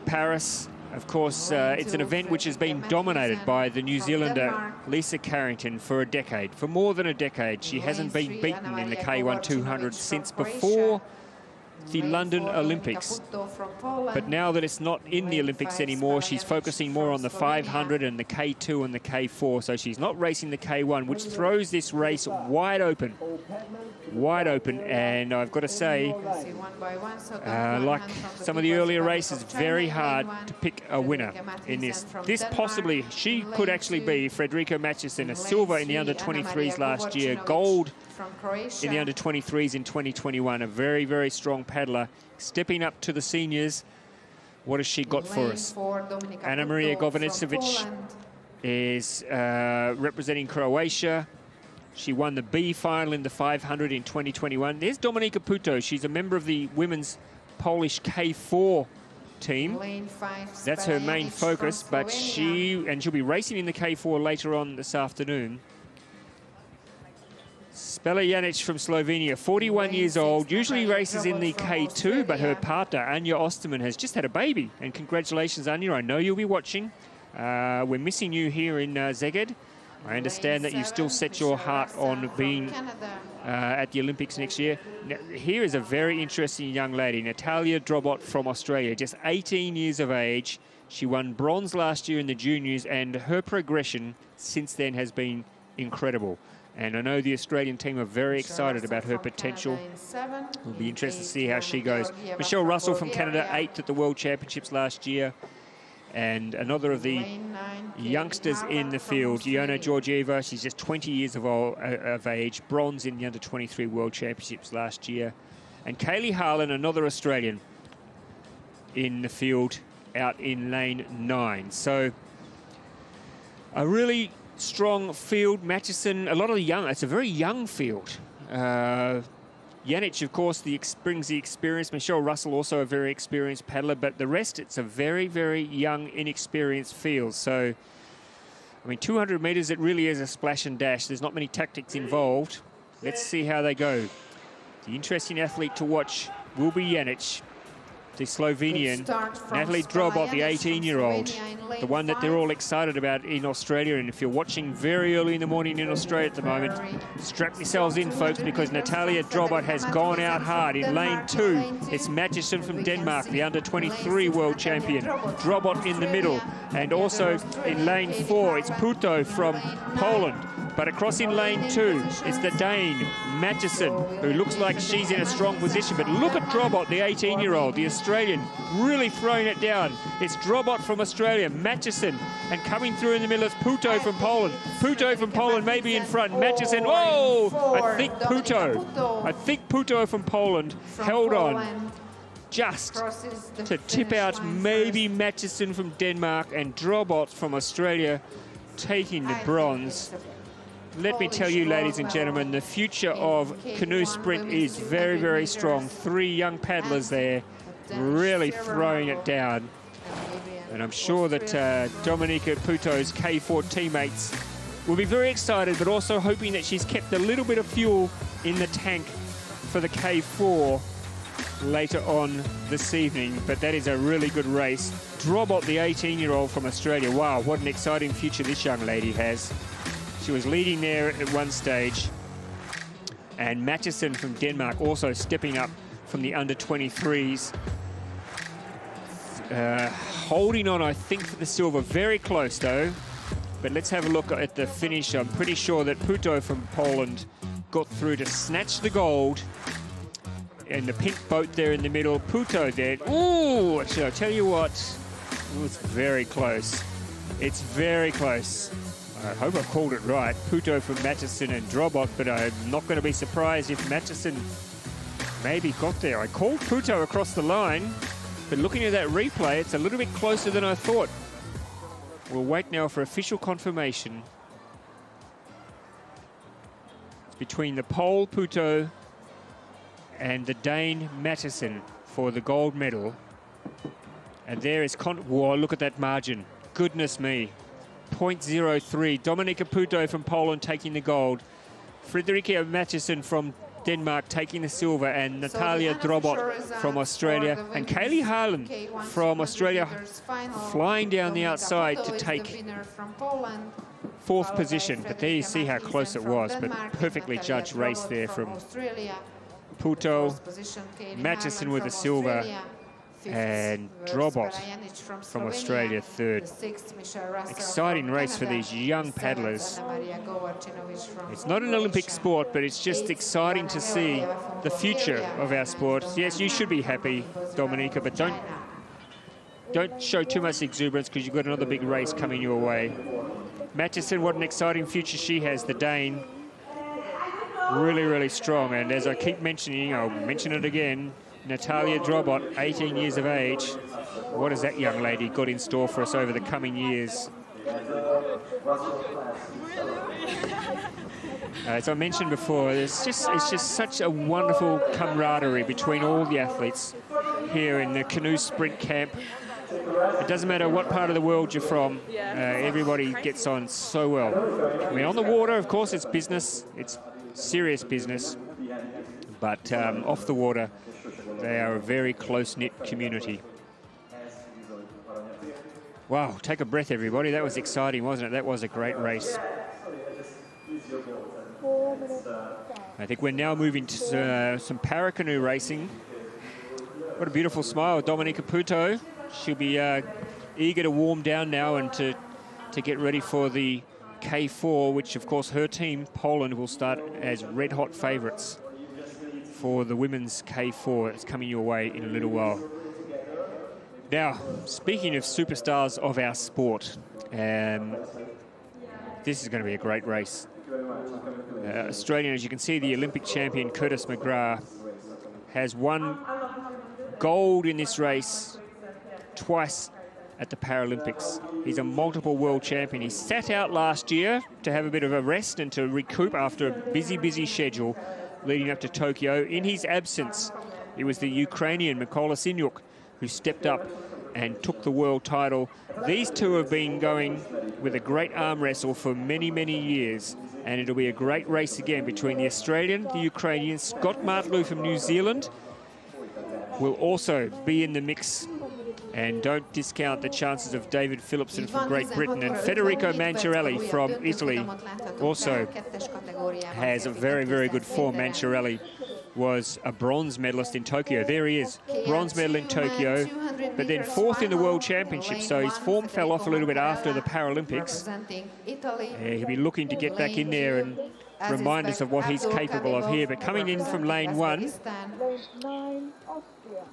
Paris. Of course, it's an event which has been dominated by the New Zealander Lisa Carrington for a decade. For more than a decade, she hasn't been beaten in the K1 200 since before the London Olympics. But now that it's not in the Olympics anymore, she's focusing more on the 500 and the K2 and the K4. So she's not racing the K1, which throws this race wide open. Wide open. And I've got to say, like some of the earlier races, very hard to pick a winner in this. This possibly, she could actually be Frederica Matchison, a silver in the under-23s last year, gold in the under-23s in 2021. A very, very strong paddler. Stepping up to the seniors. What has she got for us? Anna Maria Govanicevic is representing Croatia. She won the B final in the 500 in 2021. There's Dominika Puto. She's a member of the women's Polish K4 team. That's her main focus, but she'll be racing in the K4 later on this afternoon. Spela Janic from Slovenia, 41 years old, usually races in the K2, but her partner, Anja Osterman, has just had a baby. And congratulations, Anja, I know you'll be watching. We're missing you here in Szeged. I understand that you've still set your heart on being at the Olympics next year. Now, here is a very interesting young lady, Natalia Drobot from Australia, just 18 years of age. She won bronze last year in the juniors, and her progression since then has been incredible. And I know the Australian team are very excited about her potential. It'll be interesting to see how she goes. Michelle Russell from Canada, 8th at the World Championships last year. And another of the youngsters in the field, Iona Georgieva, she's just 20 years of age, bronze in the Under-23 World Championships last year. And Kaylee Harlan, another Australian in the field, out in lane 9. So a really strong field. Matchison, a lot of the young, it's a very young field. Janic, of course, brings the experience. Michelle Russell, also a very experienced paddler, but the rest, it's a very, very young, inexperienced field. So, I mean, 200 metres, it really is a splash and dash. There's not many tactics involved. Let's see how they go. The interesting athlete to watch will be Janic, the Slovenian, Natalie Drobot, the 18-year-old, the one that they're all excited about in Australia. And if you're watching very early in the morning in Australia at the moment, strap yourselves in, folks, because Natalia Drobot has gone out hard. In lane 2, it's Matchison from Denmark, the under-23 world champion. Drobot in the middle. And also in lane 4, it's Puto from Poland. But across in lane 2, it's the Dane, Matchison, who looks like she's in a strong position. But look at Drobot, the 18-year-old, the Australian, really throwing it down. It's Drobot from Australia, Matchison, and coming through in the middle is Puto from Poland. Puto from Poland may be in front. Matchison, whoa! I think Puto from Poland held on just to tip out maybe Matchison from Denmark and Drobot from Australia taking the bronze. Let me tell you, ladies and gentlemen, the future of canoe sprint is very, very strong. 3 young paddlers there really throwing it down. And I'm sure that Dominika Puto's K4 teammates will be very excited, but also hoping that she's kept a little bit of fuel in the tank for the K4 later on this evening. But that is a really good race. Drobot, the 18-year-old from Australia. Wow, what an exciting future this young lady has. She was leading there at one stage. And Matchison from Denmark also stepping up from the under-23s. Holding on, I think, for the silver. Very close, though. But let's have a look at the finish. I'm pretty sure that Puto from Poland got through to snatch the gold. And the pink boat there in the middle. Puto there. Ooh, actually, I'll tell you what. Ooh, it's very close. It's very close. I hope I called it right. Puto from Matchison and Drobot, but I'm not going to be surprised if Matchison maybe got there. I called Puto across the line, but looking at that replay, it's a little bit closer than I thought. We'll wait now for official confirmation. It's between the Pole Puto and the Dane Matchison for the gold medal. And there is whoa, look at that margin. Goodness me. 0.03. Dominika Puto from Poland taking the gold. Frederica Matchison from Denmark taking the silver, and Natalia Drobot from Australia, and Kaylee Harlan from Australia flying down the outside to take 4th position. But there you see how close it was, but perfectly judged race there from Puto, Matchison with the silver, and Drobot from Australia 3rd. Exciting race for these young paddlers. It's not an Olympic sport, but it's just exciting to see the future of our sport. Yes, you should be happy, Dominika, but don't show too much exuberance because you've got another big race coming your way. Matchison, what an exciting future she has, the Dane. Really, really strong. And as I keep mentioning, I'll mention it again, Natalia Drobot, 18 years of age. What has that young lady got in store for us over the coming years? As I mentioned before, it's just such a wonderful camaraderie between all the athletes here in the canoe sprint camp. It doesn't matter what part of the world you're from, everybody gets on so well. I mean, on the water, of course, it's business. It's serious business. But off the water, they are a very close-knit community. Wow, take a breath, everybody. That was exciting, wasn't it? That was a great race. I think we're now moving to some Paracanoe racing. What a beautiful smile, Dominika Puto. She'll be eager to warm down now and to get ready for the K4, which, of course, her team, Poland, will start as red-hot favourites for the women's K4. It's coming your way in a little while. Now, speaking of superstars of our sport, this is going to be a great race. Australian, as you can see, the Olympic champion Curtis McGrath has won gold in this race twice at the Paralympics. He's a multiple world champion. He sat out last year to have a bit of a rest and to recoup after a busy schedule leading up to Tokyo. In his absence, it was the Ukrainian Mykola Sinyuk who stepped up and took the world title. These two have been going with a great arm wrestle for many, many years, and it'll be a great race again between the Australian, the Ukrainian. Scott Martlew from New Zealand will also be in the mix. And don't discount the chances of David Phillipson from Great Britain, and Federico Manciarelli from Italy also has a very, very good form. Manciarelli was a bronze medalist in Tokyo. There he is, bronze medal in Tokyo. 200 but then meters fourth in the World final, Championship, lane so his one, form fell off a little bit after the Federico Paralympics. representing Italy. He'll be looking to get back in Lane there two, and remind us of what he's capable of here. But coming in from lane one, Uzbekistan. Lane 9, Austria.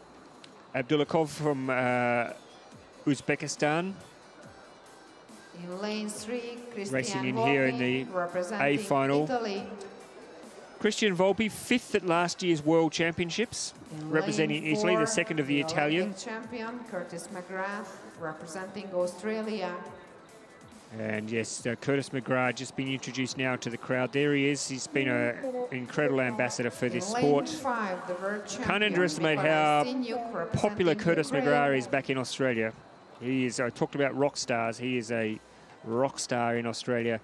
Abdulakov from Uzbekistan, In lane 3, Christian racing in here in the representing A final. Italy. Christian Volpi, fifth at last year's World Championships, In representing lane Italy, the 4, second of the Italian. Olympic champion Curtis McGrath representing Australia. And yes, Curtis McGrath just been introduced now to the crowd. There he is. He's been an incredible ambassador for this In lane sport. 5, the world champion, Can't underestimate Nicolas how Sinyuk popular representing Curtis Ukraine. McGrath is back in Australia. He is, I talked about rock stars. He is a rock star in Australia.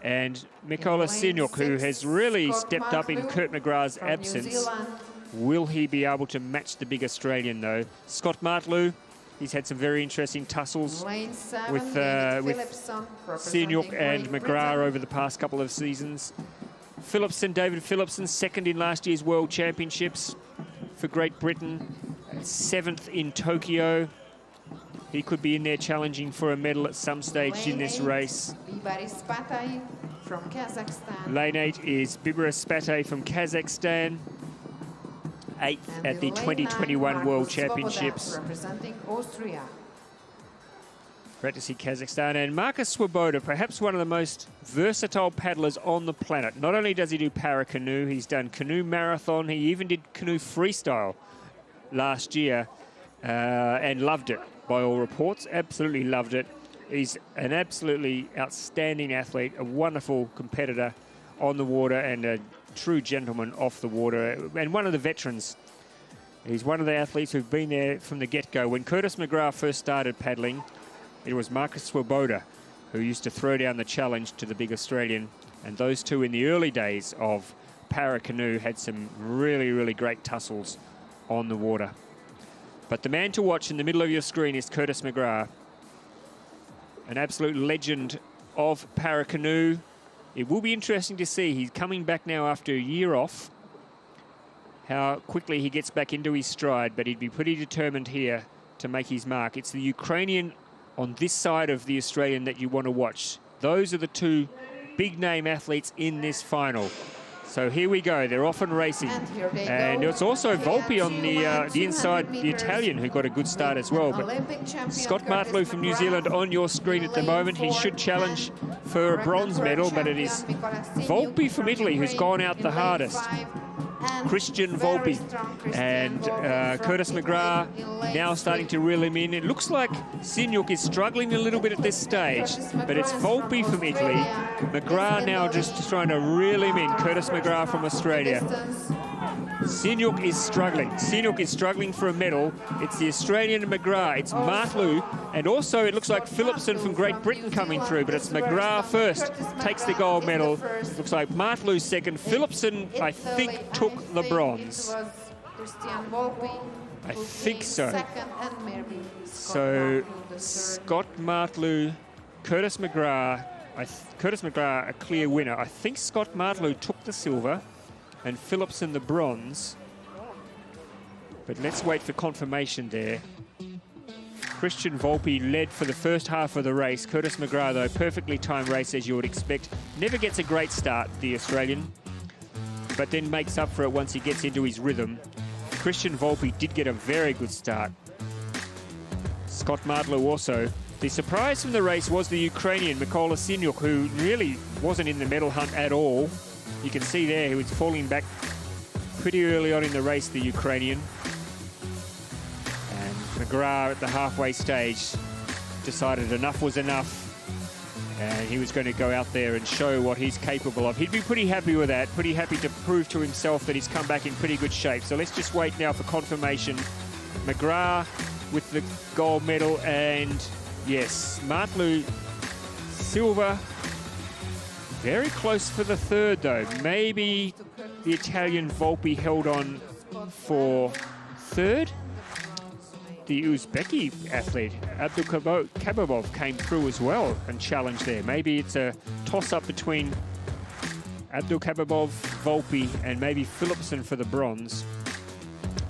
And Mikola lane Sinyuk, who 6, has really Scott stepped up in Marklew Kurt McGrath's from New absence. Zealand. Will he be able to match the big Australian, though? Scott Marklew, he's had some very interesting tussles Lane 7, with David with Philipson representing Sinyuk and Great McGrath Britain. over the past couple of seasons. David Philipson, second in last year's World Championships for Great Britain, seventh in Tokyo. He could be in there challenging for a medal at some stage in this race. Bibaris Patay from Kazakhstan. Lane 8 is Bibaris Patay from Kazakhstan, eighth And at the in lane 2021 9, World Markus Svoboda Championships. representing Austria. Great to see Kazakhstan. And Markus Svoboda, perhaps one of the most versatile paddlers on the planet. Not only does he do Paracanoe, he's done canoe marathon, he even did canoe freestyle last year and loved it by all reports. Absolutely loved it. He's an absolutely outstanding athlete, a wonderful competitor on the water and a true gentleman off the water, and one of the veterans. He's one of the athletes who've been there from the get-go. When Curtis McGrath first started paddling, it was Markus Svoboda who used to throw down the challenge to the big Australian, and those two in the early days of Paracanoe had some really, really great tussles on the water. But the man to watch in the middle of your screen is Curtis McGrath, an absolute legend of Paracanoe. It will be interesting to see. He's coming back now after a year off, how quickly he gets back into his stride, but he'd be pretty determined here to make his mark. It's the Ukrainian on this side of the Australian that you want to watch. Those are the two big-name athletes in this final. So here we go. They're off and racing. And here they And go. it's also Volpi on the 200 inside, the meters. Italian, who got a good start as well. But Olympic champion Scott Curtis Marklew from New McGrath. Zealand on your screen at the Lane moment. He 4, should challenge and for a Pregnant bronze world medal, but it champion is Nicolas Sinyuk Volpi from Italy who's Ukraine gone out in the lane hardest. 5, and Christian very Volpi strong Christian and Volpi from Curtis Italy McGrath in lane now starting 3. to reel him in. It looks like Sinyuk is struggling a little bit at this stage, but it's Volpi from Italy. McGrath now just trying to reel him in. Curtis McGrath from Australia. Sinyuk is struggling. Sinyuk is struggling for a medal. It's the Australian and McGrath. It's Marklew, and also it looks like Philipson from Great Britain coming through, but it's McGrath first. Takes the gold medal. Looks like Marklew second. Philipson, I think, took the bronze. I think so. So Scott Marklew, Curtis McGrath. Curtis McGrath a clear winner. I think Scott Marklew took the silver and Philipson the bronze. But let's wait for confirmation there. Christian Volpi led for the first half of the race. Curtis McGrath, though, perfectly timed race as you would expect. Never gets a great start, the Australian, but then makes up for it once he gets into his rhythm. Christian Volpi did get a very good start. Scott Marklew also. The surprise from the race was the Ukrainian, Mikola Sinyuk, who really wasn't in the medal hunt at all. You can see there he was falling back pretty early on in the race, the Ukrainian. And McGrath at the halfway stage decided enough was enough, and he was going to go out there and show what he's capable of. He'd be pretty happy with that, pretty happy to prove to himself that he's come back in pretty good shape. So let's just wait now for confirmation. McGrath with the gold medal, and yes, Marklew silver. Very close for the third, though. Maybe the Italian Volpi held on for third. The Uzbeki athlete, Abdulkababov, came through as well and challenged there. Maybe it's a toss-up between Abdulkababov, Volpi, and maybe Philipson for the bronze.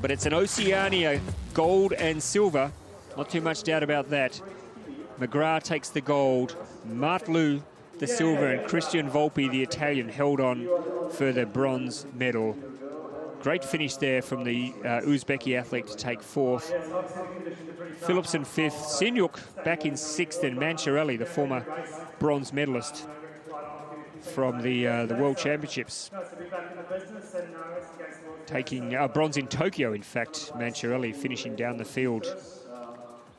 But it's an Oceania gold and silver Not too much doubt about that. McGrath takes the gold. Martlu the silver, and Christian Volpi, the Italian, held on for the bronze medal. Great finish there from the Uzbeki athlete to take fourth. Philipsen fifth. Sinyuk back in sixth, and Manciarelli, the former bronze medalist from the World Championships, taking bronze in Tokyo, in fact. Manciarelli finishing down the field,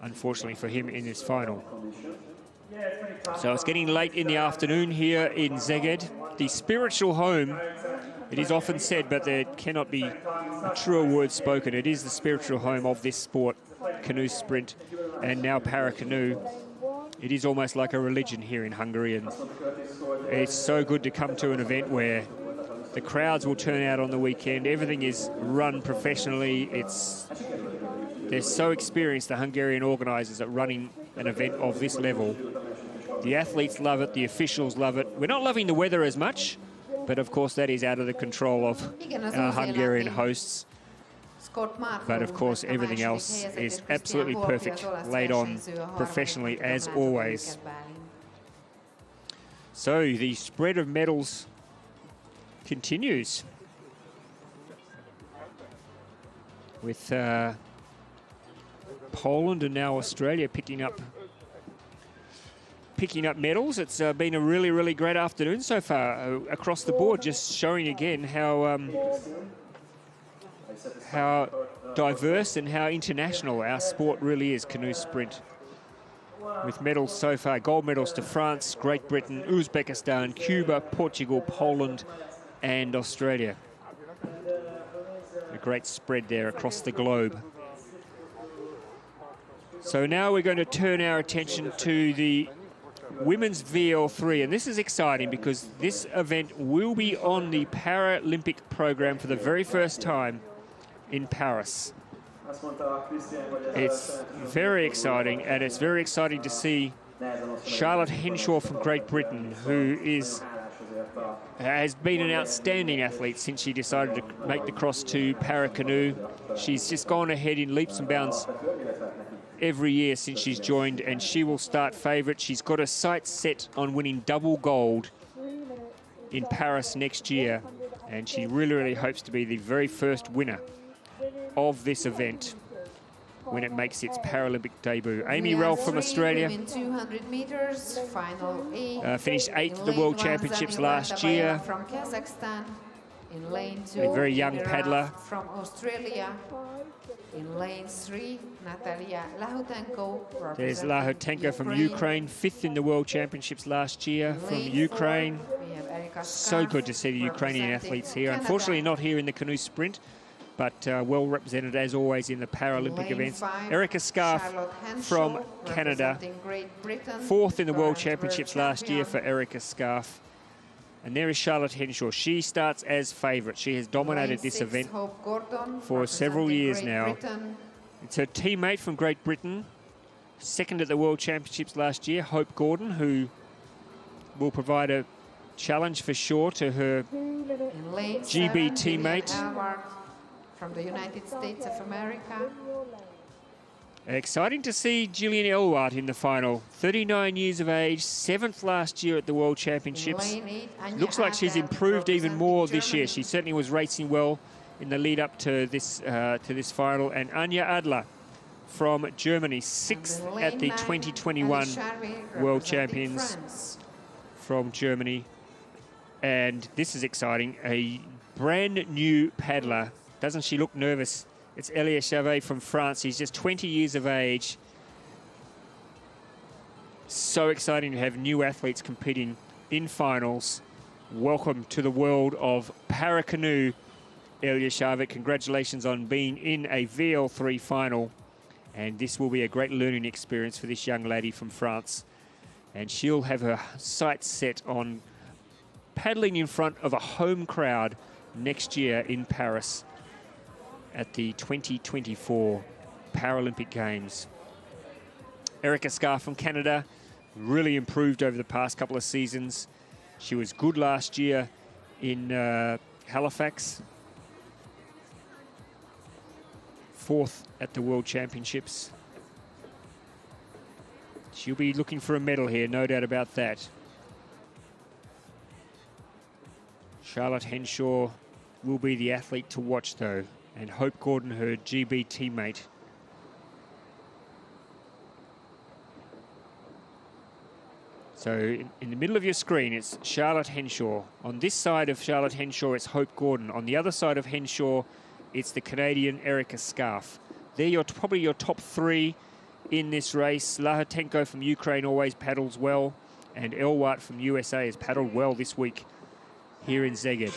unfortunately for him, in this final. So it's getting late in the afternoon here in Szeged, the spiritual home. It is often said, but there cannot be a truer word spoken. It is the spiritual home of this sport, canoe sprint, and now Paracanoe. It is almost like a religion here in Hungary, and it's so good to come to an event where the crowds will turn out on the weekend. Everything is run professionally. They're so experienced, the Hungarian organisers, at running an event of this level. The athletes love it, the officials love it. We're not loving the weather as much, but of course that is out of the control of our Hungarian hosts. But of course everything else is absolutely perfect, laid on professionally as always. So the spread of medals continues with Poland and now Australia picking up medals. It's been a really, really great afternoon so far across the board, just showing again how diverse and how international our sport really is, canoe sprint. With medals so far, gold medals to France, Great Britain, Uzbekistan, Cuba, Portugal, Poland and Australia. A great spread there across the globe. So now we're going to turn our attention to the women's VL3, and this is exciting because this event will be on the Paralympic program for the very first time in Paris. It's very exciting, and it's very exciting to see Charlotte Henshaw from Great Britain, who has been an outstanding athlete since she decided to make the cross to Paracanoe. She's just gone ahead in leaps and bounds every year since she's joined, and she will start favourite. She's got her sights set on winning double gold in Paris next year, and she really, really hopes to be the very first winner of this event when it makes its Paralympic debut. Amy Ralph from Australia 200 meters, final finished 8th at the World Championships last year. From Kazakhstan. In lane 2, a very young paddler from Australia. In lane 3, Natalia Lahutenko. There's Lahutenko from Ukraine, 5th in the World Championships last year from Ukraine. So good to see the Ukrainian athletes here. Unfortunately not here in the canoe sprint, but well represented as always in the Paralympic events. Erica Scarf from Canada, 4th in the World Championships last year for Erica Scarf. And there is Charlotte Henshaw. She starts as favourite. She has dominated this event for several years now. It's her teammate from Great Britain, 2nd at the World Championships last year, Hope Gordon, who will provide a challenge for sure to her GB teammate. From the United States of America. Exciting to see Gillian Elwart in the final. 39 years of age, 7th last year at the World Championships. Looks like she's improved even more this year. She certainly was racing well in the lead up to this final. And Anja Adler from Germany, 6th at the 2021 World Champions from Germany. And this is exciting, a brand new paddler. Doesn't she look nervous? It's Elia Chavet from France. He's just 20 years of age. So exciting to have new athletes competing in finals. Welcome to the world of Paracanoe, Elia Chavet. Congratulations on being in a VL3 final. And this will be a great learning experience for this young lady from France. And she'll have her sights set on paddling in front of a home crowd next year in Paris at the 2024 Paralympic Games. Erica Scarf from Canada really improved over the past couple of seasons. She was good last year in Halifax. 4th at the World Championships. She'll be looking for a medal here, no doubt about that. Charlotte Henshaw will be the athlete to watch, though, and Hope Gordon, her GB teammate. So in the middle of your screen, it's Charlotte Henshaw. On this side of Charlotte Henshaw, it's Hope Gordon. On the other side of Henshaw, it's the Canadian Erica Scarf. They're probably your top three in this race. Lahatenko from Ukraine always paddles well, and Elwart from USA has paddled well this week here in Szeged.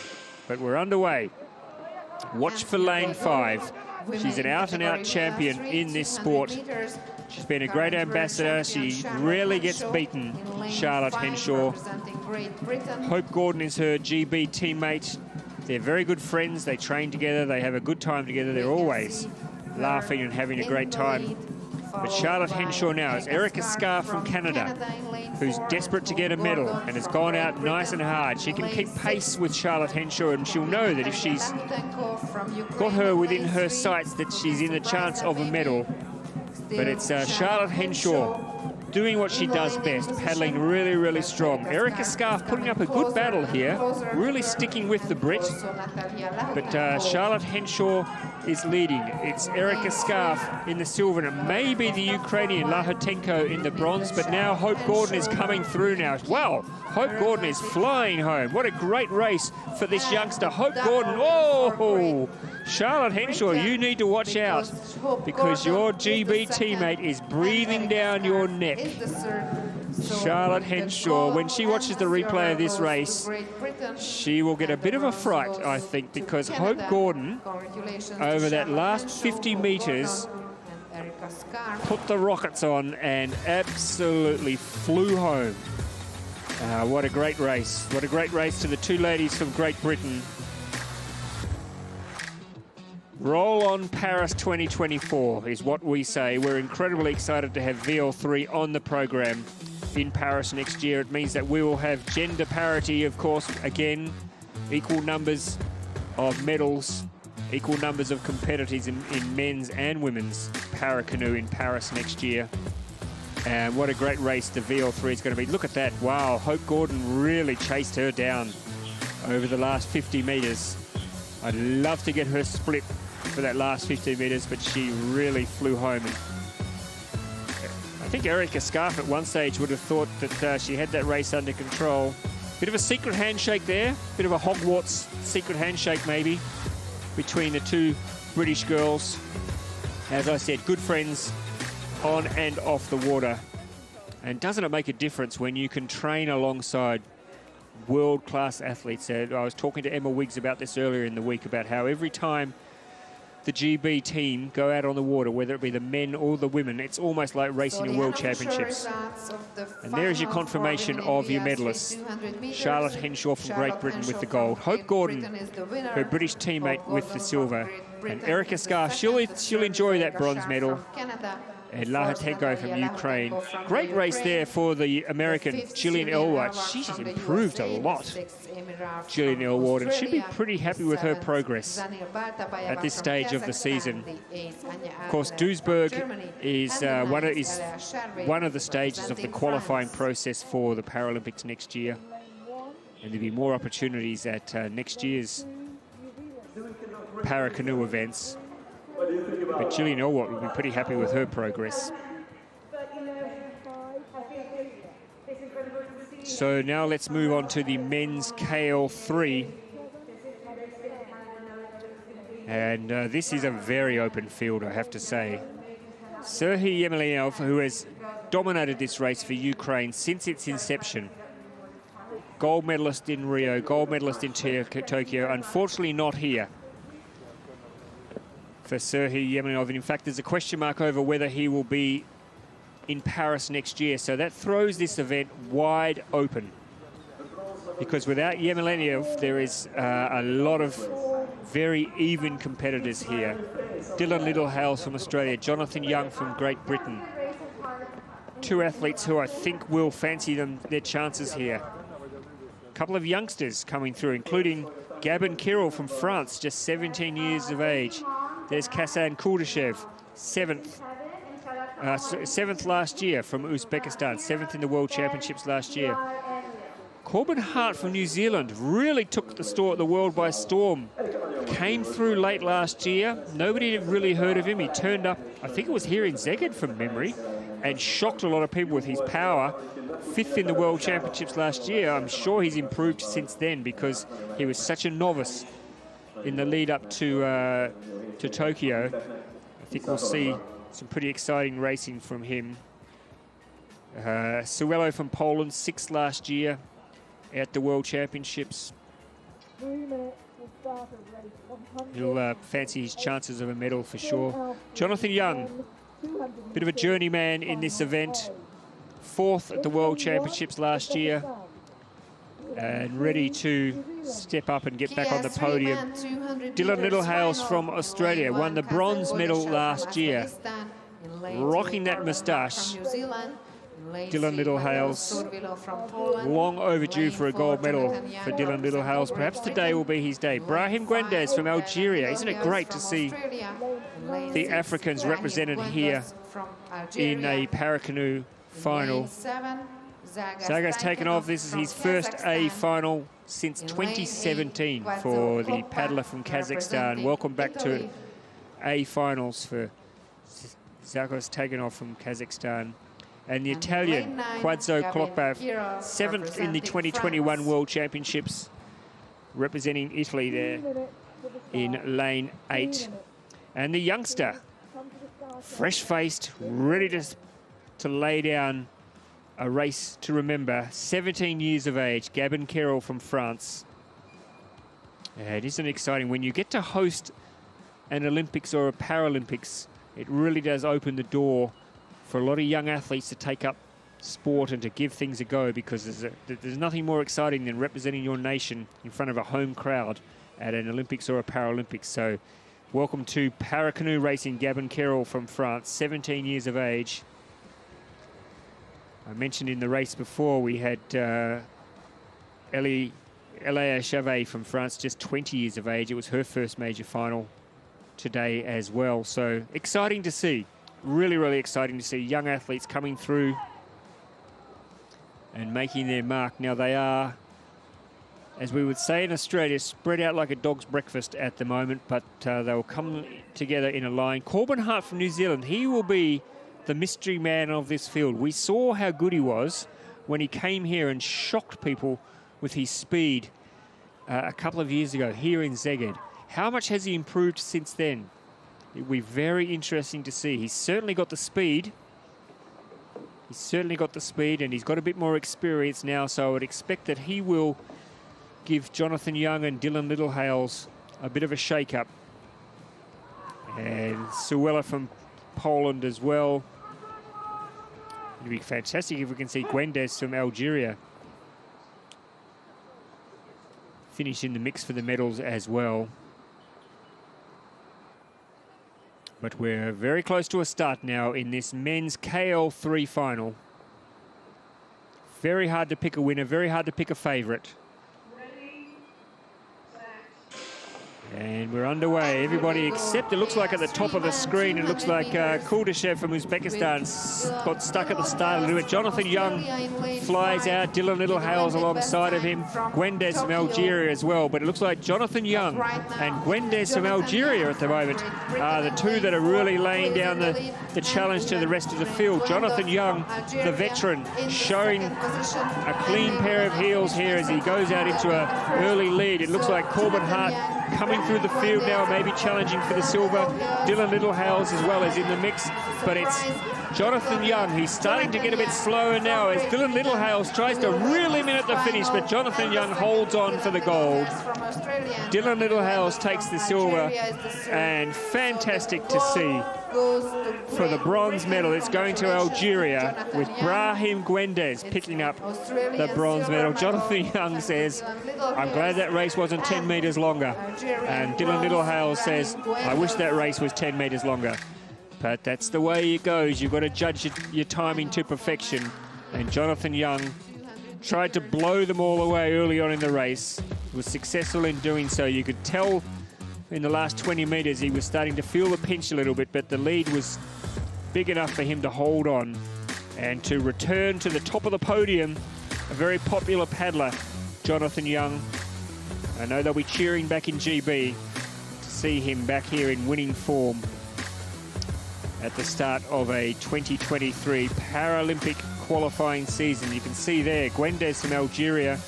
But we're underway. Watch for lane 5. She's an out-and-out champion in this sport. She's been a great ambassador. She rarely gets beaten, Charlotte Henshaw. Hope Gordon is her GB teammate. They're very good friends. They train together. They have a good time together. They're always laughing and having a great time. But Charlotte Henshaw now is Erica Scarf from Canada, who's desperate to get a medal and has gone out nice and hard. She can keep pace with Charlotte Henshaw, and she'll know that if she's got her within her sights that she's in a chance of a medal. But it's Charlotte Henshaw doing what she does best, paddling really, really strong. Erica Scarf putting up a good battle here, really sticking with the Brit. But Charlotte Henshaw is leading. It's Erica Scarf in the silver, and maybe the Ukrainian Lahatenko in the bronze, but now Hope Gordon is coming through now. Wow, Hope Gordon is flying home. What a great race for this youngster. Hope Gordon, oh! Charlotte Henshaw, you need to watch out because your GB teammate is breathing down your neck. Charlotte Henshaw, when she watches the replay of this race, she will get a bit of a fright, I think, because Hope Gordon, over that last 50 metres, put the rockets on and absolutely flew home. What a great race. What a great race to the two ladies from Great Britain. Roll on Paris 2024 is what we say. We're incredibly excited to have VL3 on the program in Paris next year. It means that we will have gender parity, of course, again, equal numbers of medals, equal numbers of competitors in men's and women's Paracanoe in Paris next year. And what a great race the VL3 is going to be. Look at that. Wow, Hope Gordon really chased her down over the last 50 metres. I'd love to get her split for that last 50 metres, but she really flew home. And I think Erica Scarf at one stage would have thought that she had that race under control. Bit of a secret handshake there, bit of a Hogwarts secret handshake maybe between the two British girls. As I said, good friends on and off the water. And doesn't it make a difference when you can train alongside world-class athletes? I was talking to Emma Wiggs about this earlier in the week, about how every time the GB team go out on the water, whether it be the men or the women, it's almost like racing a world championships. And there's your confirmation of your medalists. Charlotte Henshaw from Great Britain with the gold. Hope Gordon, her British teammate, with the silver. And Erica Scarf, she'll enjoy that bronze medal. And Lahatenko from Ukraine. Great race there for the American Gillian Elwart. She's improved a lot, Gillian Elwart, and she'll be pretty happy with her progress at this stage of the season. Of course, Duisburg is one of the stages of the qualifying process for the Paralympics next year. And there'll be more opportunities at next year's Paracanoe events. But Gillian Elwart will be pretty happy with her progress. So now let's move on to the men's KL3. And this is a very open field, I have to say. Serhiy Yemelyanov, who has dominated this race for Ukraine since its inception. Gold medalist in Rio, gold medalist in Tokyo, unfortunately not here for Serhiy Yemelyanov. And in fact, there's a question mark over whether he will be in Paris next year. So that throws this event wide open. Because without Yemelyanov, there is a lot of very even competitors here. Dylan Littlehales from Australia, Jonathan Young from Great Britain. Two athletes who I think will fancy their chances here. A couple of youngsters coming through, including Gabin Kiril from France, just 17 years of age. There's Kassan Kuldashev, 7th 7th last year from Uzbekistan, 7th in the World Championships last year. Corbin Hart from New Zealand really took the world by storm. Came through late last year. Nobody had really heard of him. He turned up, I think it was here in Szeged from memory, and shocked a lot of people with his power. 5th in the World Championships last year. I'm sure he's improved since then because he was such a novice in the lead up to Tokyo. I think we'll see some pretty exciting racing from him. Suello from Poland, 6th last year at the World Championships. He'll fancy his chances of a medal for sure. Jonathan Young, bit of a journeyman in this event. 4th at the World Championships last year. And ready to step up and get back on the podium. Dylan Littlehales from Australia won the bronze medal last year. Rocking that moustache. Dylan Littlehales, long overdue for a gold medal for Dylan Littlehales. Perhaps today will be his day. Brahim Gwendez from Algeria. Isn't it great to see the Africans represented here in a Paracanoe final? Zaga's taken off. This is his first A final since 2017 for the paddler from Kazakhstan. Welcome back to A finals for Zaga's taken off from Kazakhstan. And the Italian, Quazzo Cloppa, 7th in the 2021 World Championships, representing Italy there in lane 8. And the youngster, fresh-faced, ready to lay down a race to remember, 17 years of age, Gabin Carroll from France. It isn't exciting. When you get to host an Olympics or a Paralympics, it really does open the door for a lot of young athletes to take up sport and to give things a go, because there's nothing more exciting than representing your nation in front of a home crowd at an Olympics or a Paralympics. So welcome to Paracanoe racing, Gabin Carroll from France, 17 years of age. I mentioned in the race before we had Eléa Chavet from France, just 20 years of age. It was her first major final today as well. So exciting to see. Really, really exciting to see young athletes coming through and making their mark. Now they are, as we would say in Australia, spread out like a dog's breakfast at the moment, but they'll come together in a line. Corbin Hart from New Zealand, he will be the mystery man of this field. We saw how good he was when he came here and shocked people with his speed a couple of years ago here in Szeged. How much has he improved since then? It'll be very interesting to see. He's certainly got the speed. He's certainly got the speed, and he's got a bit more experience now, so I would expect that he will give Jonathan Young and Dylan Littlehales a bit of a shake-up. And Suella from Poland as well. It'd be fantastic if we can see Gwendez from Algeria finish in the mix for the medals as well. But we're very close to a start now in this men's KL3 final. Very hard to pick a winner, very hard to pick a favourite. And we're underway. Everybody except, it looks like at the top of the screen, it looks like Kuldashev from Uzbekistan got stuck at the start a little bit. Jonathan Young flies out. Dylan Littlehales alongside of him. Gwendez from Algeria as well. But it looks like Jonathan Young and Gwendez from Algeria at the moment are the two that are really laying down the challenge to the rest of the field. Jonathan Young, the veteran, showing a clean pair of heels here as he goes out into an early lead. It looks like Corbin Hart coming through the field now, maybe challenging for the silver. Dylan Littlehales as well is in the mix, but it's Jonathan Young. He's starting to get a bit slower now as Dylan Littlehales tries to reel him in at the finish, but Jonathan Young holds on for the gold. Dylan Littlehales takes the silver, and fantastic to see. For the bronze medal, it's going to Algeria with Brahim Gwendez picking up the bronze medal. Jonathan Young says, I'm glad that race wasn't 10 metres longer. And Dylan Littlehales says, I wish that race was 10 metres longer. But that's the way it goes. You've got to judge your timing to perfection. And Jonathan Young tried to blow them all away early on in the race. Was successful in doing so. You could tell in the last 20 metres he was starting to feel the pinch a little bit, but the lead was big enough for him to hold on and to return to the top of the podium. A very popular paddler, Jonathan Young. I know they'll be cheering back in GB to see him back here in winning form at the start of a 2023 Paralympic qualifying season. You can see there Gwendez from Algeria,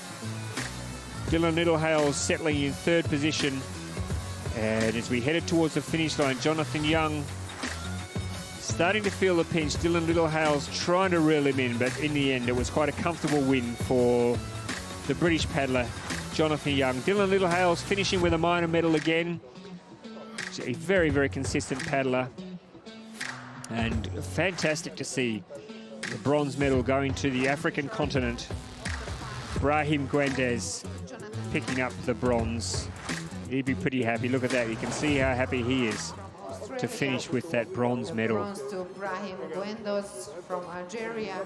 Dylan Littlehales settling in third position. And as we headed towards the finish line, Jonathan Young starting to feel the pinch. Dylan Littlehales trying to reel him in, but in the end it was quite a comfortable win for the British paddler, Jonathan Young. Dylan Littlehales finishing with a minor medal again. A very, very consistent paddler. And fantastic to see the bronze medal going to the African continent. Brahim Gwendez picking up the bronze. He'd be pretty happy. Look at that. You can see how happy he is to finish with that bronze medal. Bronze to Brahim Gwendez from Algeria.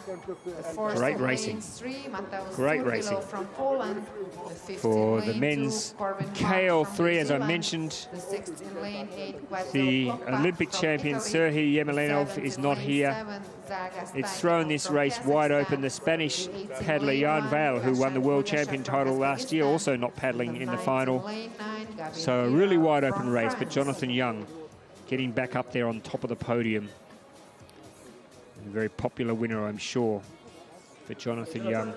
Great racing. Great racing. From Poland. For the men's KL3, as I mentioned, the Olympic champion Serhii Yemelinov is not here. It's thrown this race wide open. The Spanish paddler Jan Vail, who won the world champion title last year, also not paddling in the final. So a really wide open race, but Jonathan Young getting back up there on top of the podium. A very popular winner, I'm sure, for Jonathan Young.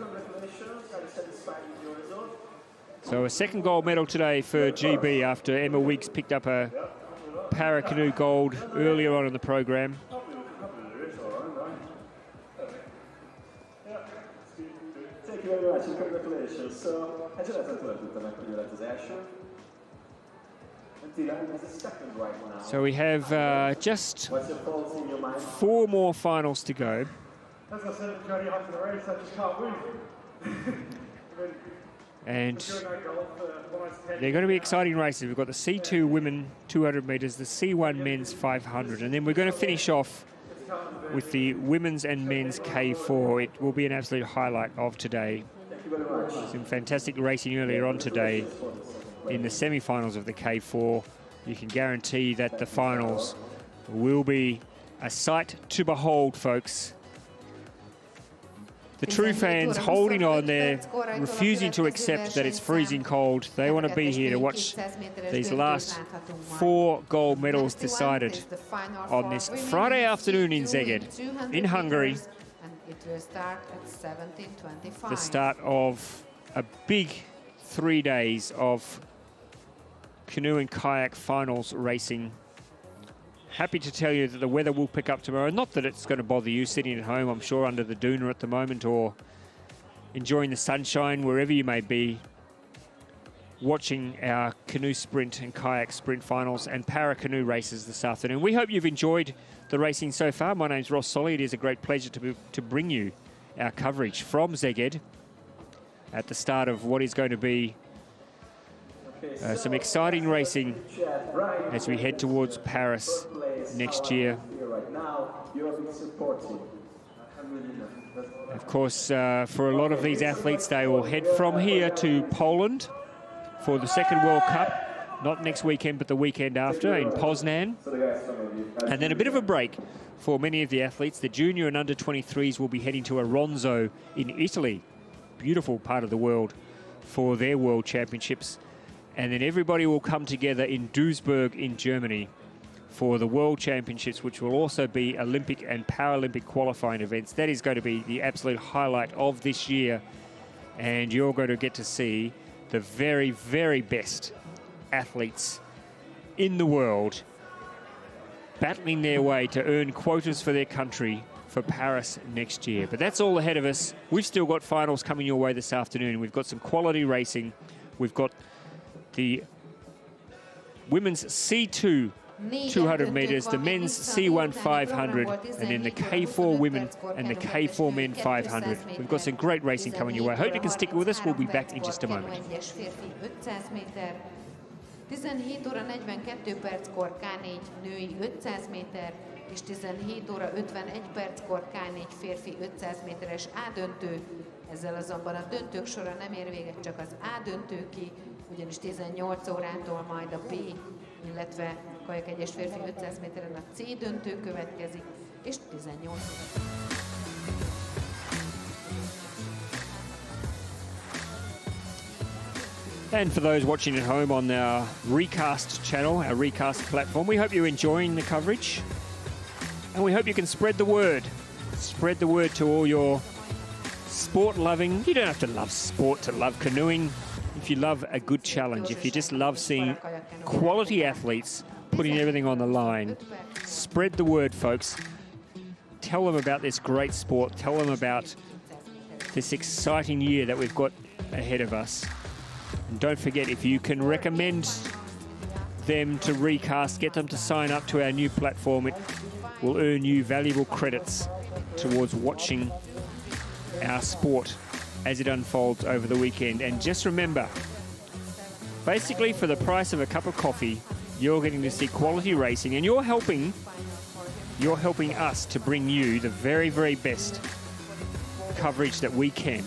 So a second gold medal today for GB after Emma Wiggs picked up a Paracanoe gold earlier on in the program. Thank you very much and congratulations. So, I just have to let az első. So we have just 4 more finals to go. And they're going to be exciting races. We've got the C2 women 200 metres, the C1 men's 500, and then we're going to finish off with the women's and men's K4. It will be an absolute highlight of today. Some fantastic racing earlier on today in the semi-finals of the K4. You can guarantee that the finals will be a sight to behold, folks. The true fans holding on there, refusing to accept that it's freezing cold. They want to be here to watch these last 4 gold medals decided on this Friday afternoon in Szeged, in Hungary. The start of a big 3 days of canoe and kayak finals racing. Happy to tell you that the weather will pick up tomorrow. Not that it's going to bother you sitting at home, I'm sure, under the doona at the moment, or enjoying the sunshine wherever you may be, watching our canoe sprint and kayak sprint finals and Paracanoe races this afternoon. We hope you've enjoyed the racing so far. My name's Ross Solly. It is a great pleasure to bring you our coverage from Szeged at the start of what is going to be some exciting racing as we head towards Paris next year. Of course, for a lot of these athletes, they will head from here to Poland for the second World Cup, not next weekend, but the weekend after in Poznan. And then a bit of a break for many of the athletes. The junior and under 23s will be heading to Aronzo in Italy, beautiful part of the world, for their World Championships. And then everybody will come together in Duisburg in Germany for the World Championships, which will also be Olympic and Paralympic qualifying events. That is going to be the absolute highlight of this year. And you're going to get to see the very, very best athletes in the world battling their way to earn quotas for their country for Paris next year. But that's all ahead of us. We've still got finals coming your way this afternoon. We've got some quality racing. We've got the women's C2 200 metres, the men's C1 500, and then the K4 women and the K4 men 500. We've got some great racing coming your way. Hope you can stick with us. We'll be back in just a moment. 17 óra 42 perckor K4 női 500 méter, és 17 óra 51 perckor K4 férfi 500 méteres A-döntő. Ezzel azonban a döntők sora nem ér véget, csak az A-döntő ki, ugyanis 18 órától majd a B, illetve kajak egyes férfi 500 méteren a C döntő következik, és 18. And for those watching at home on our Recast channel, our Recast platform, we hope you're enjoying the coverage. And we hope you can spread the word. Spread the word to all your sport-loving. You don't have to love sport to love canoeing. If you love a good challenge, if you just love seeing quality athletes putting everything on the line, spread the word, folks. Tell them about this great sport. Tell them about this exciting year that we've got ahead of us. And don't forget, if you can recommend them to Recast, get them to sign up to our new platform, it will earn you valuable credits towards watching our sport as it unfolds over the weekend. And just remember, basically for the price of a cup of coffee, you're getting to see quality racing, and you're helping us to bring you the very, very best coverage that we can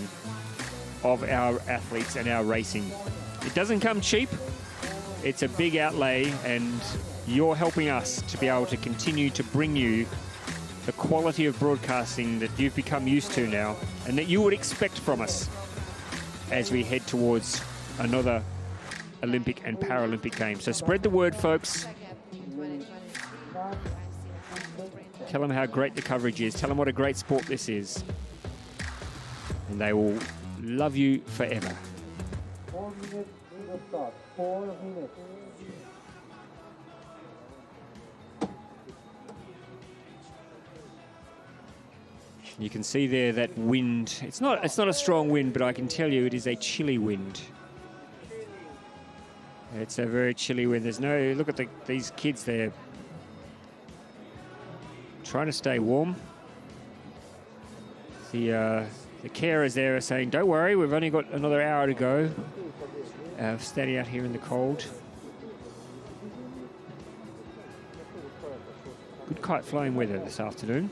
of our athletes and our racing. It doesn't come cheap. It's a big outlay, and you're helping us to be able to continue to bring you the quality of broadcasting that you've become used to now and that you would expect from us as we head towards another Olympic and Paralympic Games. So spread the word, folks. Tell them how great the coverage is. Tell them what a great sport this is. And they will love you forever. 4 minutes to the start. 4 minutes. You can see there that wind. It's not a strong wind, but I can tell you it is a chilly wind. It's a very chilly wind. There's no, look at these kids there trying to stay warm. The carers there are saying, don't worry, we've only got another hour to go. Standing out here in the cold. Good kite flying weather this afternoon.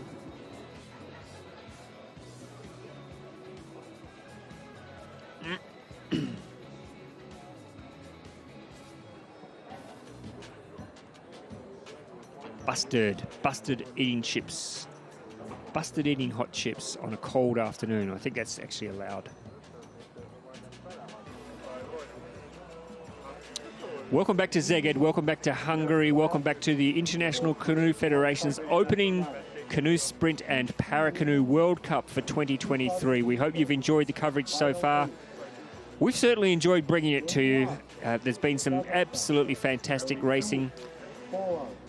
Busted eating chips. Busted eating hot chips on a cold afternoon. I think that's actually allowed. Welcome back to Szeged. Welcome back to Hungary. Welcome back to the International Canoe Federation's opening Canoe Sprint and Paracanoe World Cup for 2023. We hope you've enjoyed the coverage so far. We've certainly enjoyed bringing it to you. There's been some absolutely fantastic racing.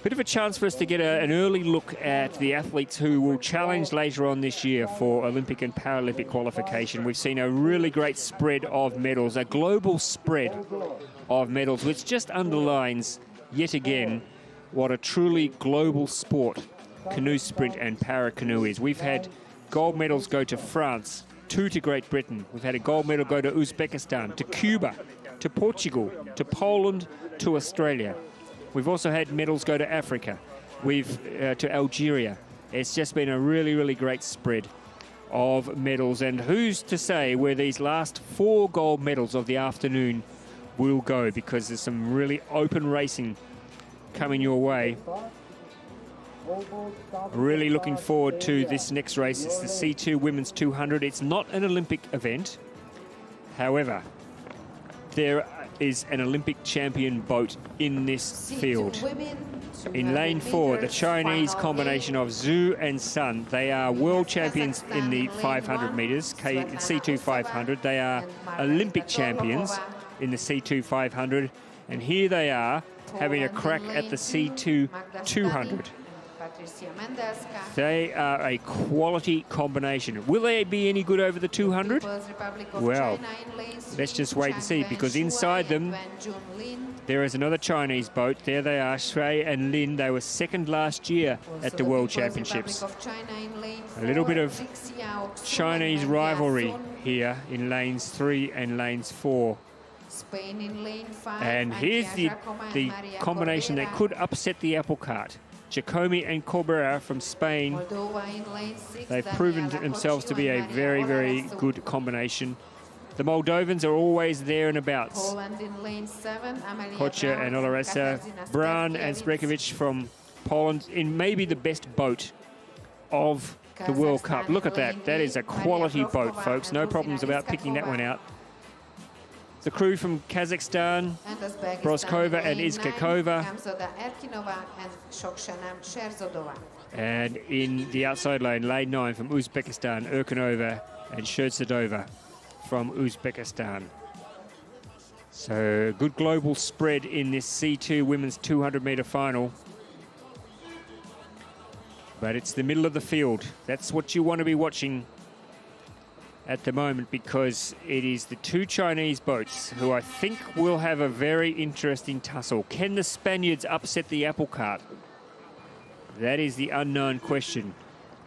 Bit of a chance for us to get an early look at the athletes who will challenge later on this year for Olympic and Paralympic qualification. We've seen a really great spread of medals, a global spread of medals, which just underlines yet again what a truly global sport canoe sprint and para-canoe is. We've had gold medals go to France, 2 to Great Britain. We've had a gold medal go to Uzbekistan, to Cuba, to Portugal, to Poland, to Australia. We've also had medals go to Africa, to Algeria. It's just been a really, really great spread of medals. And who's to say where these last 4 gold medals of the afternoon will go, because there's some really open racing coming your way. Really looking forward to this next race. It's the C2 Women's 200. It's not an Olympic event. However, there is an Olympic champion boat in this field. In lane 4, the Chinese combination of Zhu and Sun. They are world champions in the 500 meters, C2 500. They are Olympic champions in the C2 500. And here they are having a crack at the C2 200. They are a quality combination. Will they be any good over the 200? Well, let's just wait and see, because inside them there is another Chinese boat. There they are, Shui and Lin. They were second last year at the World Championships. A little bit of Chinese rivalry here in lanes 3 and lanes 4. And here's the combination that could upset the apple cart. Giacomi and Corbera from Spain. They've proven themselves to be a very, very good combination. The Moldovans are always there and abouts. Kocha and Oloresa, Bran and Sprekovic from Poland in maybe the best boat of the World Cup. Look at that. That is a quality boat, folks. No problems about picking that one out. The crew from Kazakhstan, Broskova and Izkakova. And in the outside lane, lane 9 from Uzbekistan, Erkanova and Shurtsadova from Uzbekistan. So good global spread in this C2 women's 200-meter final. But it's the middle of the field. That's what you want to be watching at the moment, because it is the two Chinese boats who I think will have a very interesting tussle. Can the Spaniards upset the apple cart? That is the unknown question.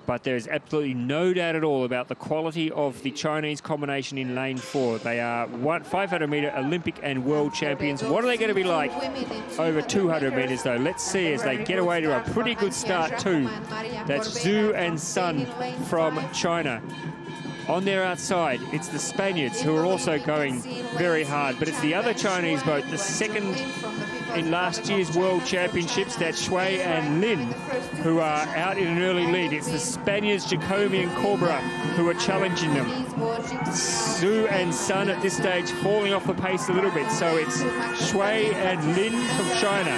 But there's absolutely no doubt at all about the quality of the Chinese combination in lane 4. They are 500-meter Olympic and world champions. What are they going to be like over 200 meters, though? Let's see as they get away to a pretty good start, too. That's Zhu and Sun from China. On their outside, it's the Spaniards who are also going very hard, but it's the other Chinese boat, the second in last year's World Championships, that's Shui and Lin, who are out in an early lead. It's the Spaniards, Jacomi and Corbera, who are challenging them. Zhu and Sun at this stage falling off the pace a little bit, so it's Shui and Lin from China.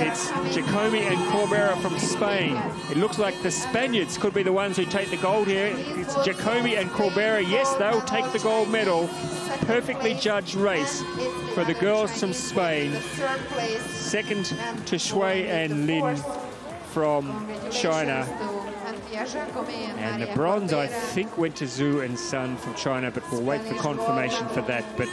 It's Jacomi and Corbera from Spain. It looks like the Spaniards could be the ones who take the gold here. It's Jacomi and Corbera. Yes, they'll take the gold medal. Perfectly judged race for the girls from Spain. Second to Shui and Lin from China. And the bronze, I think, went to Zhu and Sun from China, but we'll wait for confirmation for that. But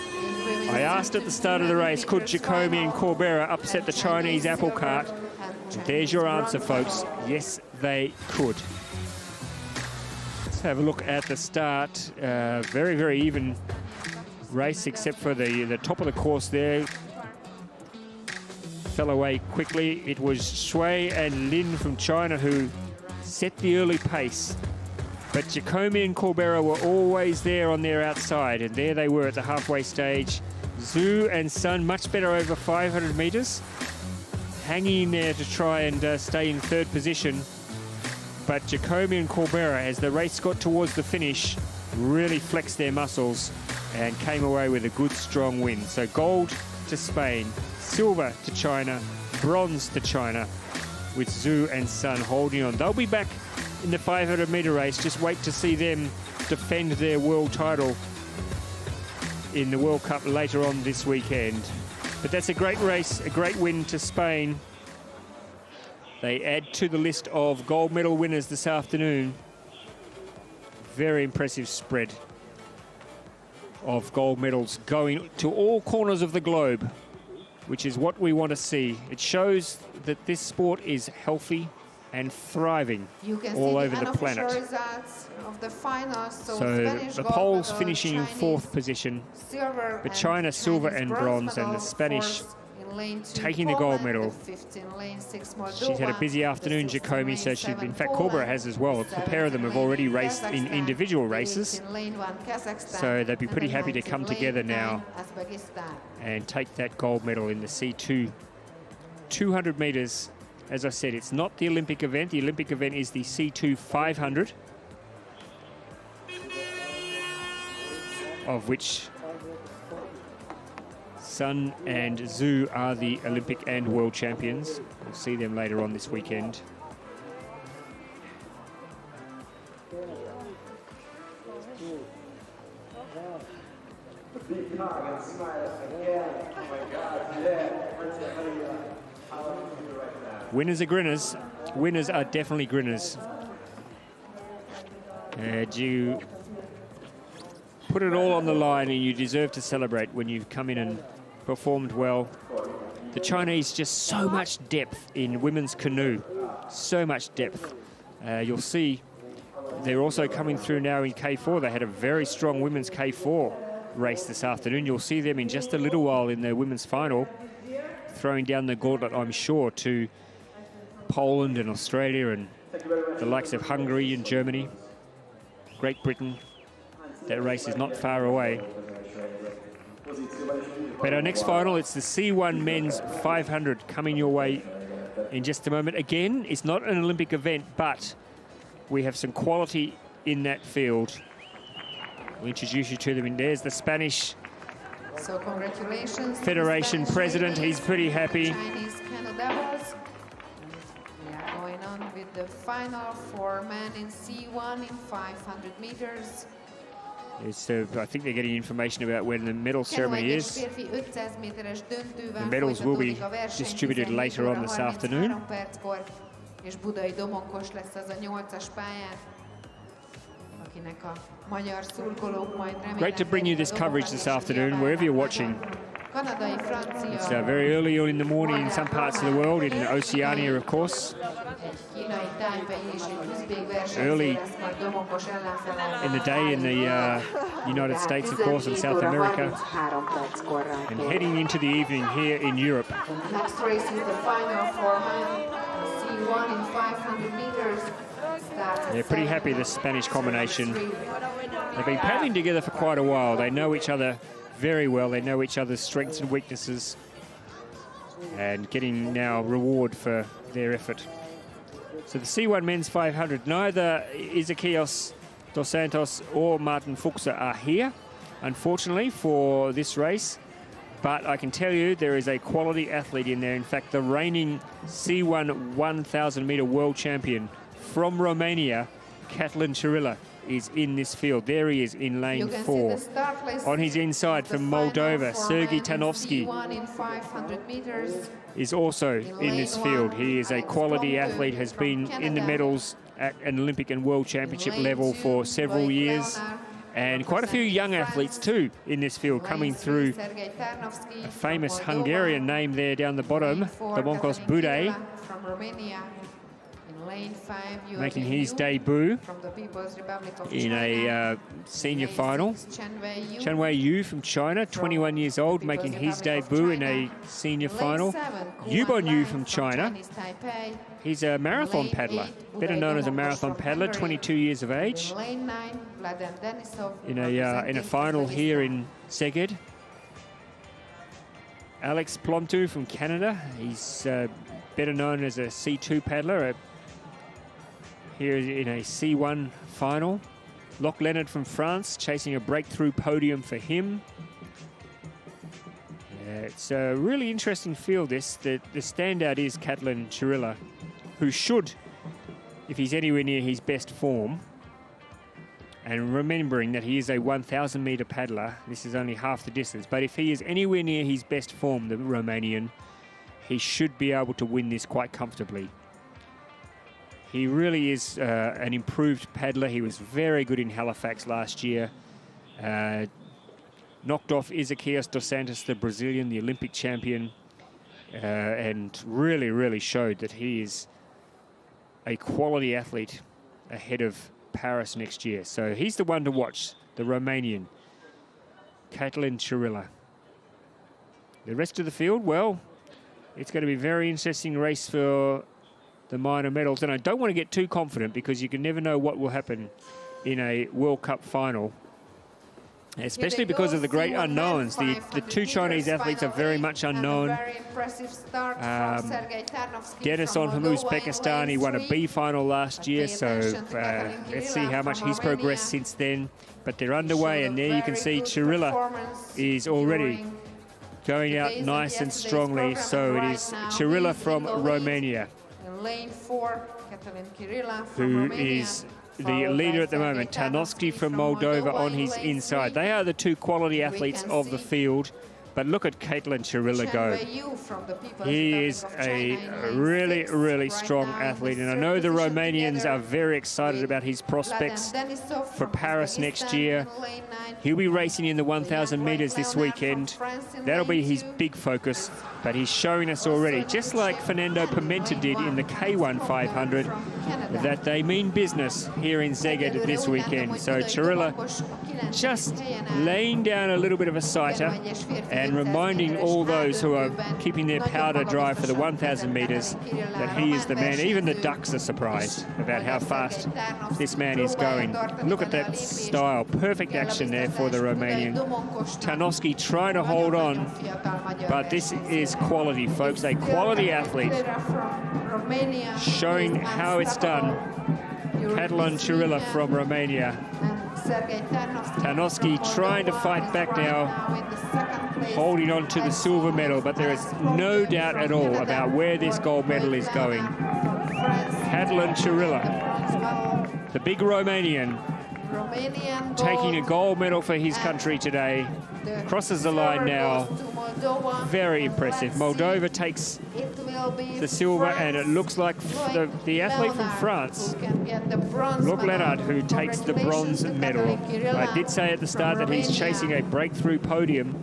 I asked at the start of the race, could Jacomi and Corbera upset the Chinese apple cart? And there's your answer, folks. Yes, they could. Let's have a look at the start. Very, very even race, except for the top of the course there. Fell away quickly. It was Shui and Lin from China who set the early pace. But Jacomi and Corbera were always there on their outside, and there they were at the halfway stage. Zhu and Sun much better over 500 meters, hanging in there to try and stay in third position. But Jacomi and Corbera, as the race got towards the finish, really flexed their muscles and came away with a good, strong win. So gold to Spain, silver to China, bronze to China, with Zhu and Sun holding on. They'll be back in the 500-meter race. Just wait to see them defend their world title in the World Cup later on this weekend. But that's a great race, a great win to Spain. They add to the list of gold medal winners this afternoon. Very impressive spread of gold medals going to all corners of the globe, which is what we want to see. It shows that this sport is healthy and thriving all over the planet. Of the finals, so the Poles finishing in fourth position, but China silver and bronze, and the Spanish taking the gold medal. She's had a busy afternoon, Jacomi, so she, in fact, Corbera has as well. A pair of them have already raced in individual races, so they'd be pretty happy to come together now and take that gold medal in the C2 200 meters. As I said, it's not the Olympic event. The Olympic event is the C2 500, of which Sun and Zhu are the Olympic and world champions. We'll see them later on this weekend. Winners are grinners. Winners are definitely grinners. And you put it all on the line, and you deserve to celebrate when you've come in and performed well. The Chinese, just so much depth in women's canoe. So much depth. You'll see they're also coming through now in K4. They had a very strong women's K4 race this afternoon. You'll see them in just a little while in their women's final, throwing down the gauntlet, I'm sure, to Poland and Australia and the likes of Hungary and Germany, Great Britain. That race is not far away. But our next final, it's the C1 Men's 500 coming your way in just a moment. Again, it's not an Olympic event, but we have some quality in that field. We introduce you to them, and there's the Spanish So congratulations Federation president. He's pretty happy. Chinese canoe doubles. We are going on with the final for men in C1 in 500 meters. I think they're getting information about when the medal ceremony is. The medals will be distributed later on this afternoon. És Budai Domonkos lesz az a 8-as pályán, akinek a magyar szurkolók majd remélem. Great to bring you this coverage this afternoon, wherever you're watching. It's very early in the morning in some parts of the world, in Oceania, of course. Early in the day in the United States, of course, and South America. And heading into the evening here in Europe. Next race is the final for men, C1 in 500 meters. They're pretty happy, this Spanish combination. They've been paddling together for quite a while. They know each other very well. They know each other's strengths and weaknesses, and getting now reward for their effort. So the C1 men's 500, neither Ezequiel dos Santos or Martin Fuchser are here, unfortunately, for this race. But I can tell you there is a quality athlete in there. In fact, the reigning C1 1,000 meter world champion from Romania, Cătălin Cirila, is in this field. There he is in lane 4. On his inside from Moldova, Sergei Tanovsky is also in this field. He is a quality athlete, has been in the medals at an Olympic and World Championship level for several years. And quite a few young athletes too in this field coming through. A famous Hungarian name there down the bottom, Domonkos Budai, making his debut in a senior final. Chen Wei-Yu from China, 21 years old, making his debut in a senior final. Yubon Yu from China. He's a marathon paddler, better known as a marathon paddler, 22 years of age. In a final here in Szeged. Alex Plomtu from Canada. He's better known as a C2 paddler. Here in a C1 final. Locke Leonard from France, chasing a breakthrough podium for him. It's a really interesting field, this. The standout is Cătălin Cirila, who should, if he's anywhere near his best form, and remembering that he is a 1,000 meter paddler, this is only half the distance, but if he is anywhere near his best form, the Romanian, he should be able to win this quite comfortably. He really is an improved paddler. He was very good in Halifax last year. Knocked off Ezequiel dos Santos, the Brazilian, the Olympic champion, and really, really showed that he is a quality athlete ahead of Paris next year. So he's the one to watch, the Romanian, Cătălin Cirila. The rest of the field, well, it's going to be a very interesting race for the minor medals, and I don't want to get too confident because you can never know what will happen in a World Cup final, especially because of the great unknowns. The two Chinese athletes are very much unknown. Denison from Uzbekistan, he won a B final last year, so let's see how much he's progressed since then. But they're underway, and there you can see Cirila is already going out nice and strongly. So it is Cirila from Romania, Lane 4, Cătălin Cirila from who Romania, is the leader at the moment. Tanovsky from Moldova on his inside. They are the two quality athletes of the field. But look at Cătălin Cirila go. He is a really, really strong athlete. And I know the Romanians are very excited about his prospects for Paris next year. He'll be racing in the 1,000 meters this weekend. That'll be his big focus. But he's showing us already, just like Fernando Pimenta did in the K1 500, that they mean business here in Szeged this weekend. So Cirila just laying down a little bit of a sighter and reminding all those who are keeping their powder dry for the 1,000 meters that he is the man. Even the ducks are surprised about how fast this man is going. Look at that style. Perfect action there for the Romanian. Tanovsky trying to hold on, but this is quality, folks. A quality athlete showing how it's done Canoe-Kayak from Romania. Tarnowski trying to fight back now, holding on to the silver medal, but there is no doubt at all about where this gold medal is going. Canoe-Kayak, the big Romanian, taking a gold medal for his country today, crosses the line now. Very impressive. Moldova takes the silver, and it looks like the athlete from France, Leonard, who takes the bronze medal. I did say at the start that he's chasing a breakthrough podium,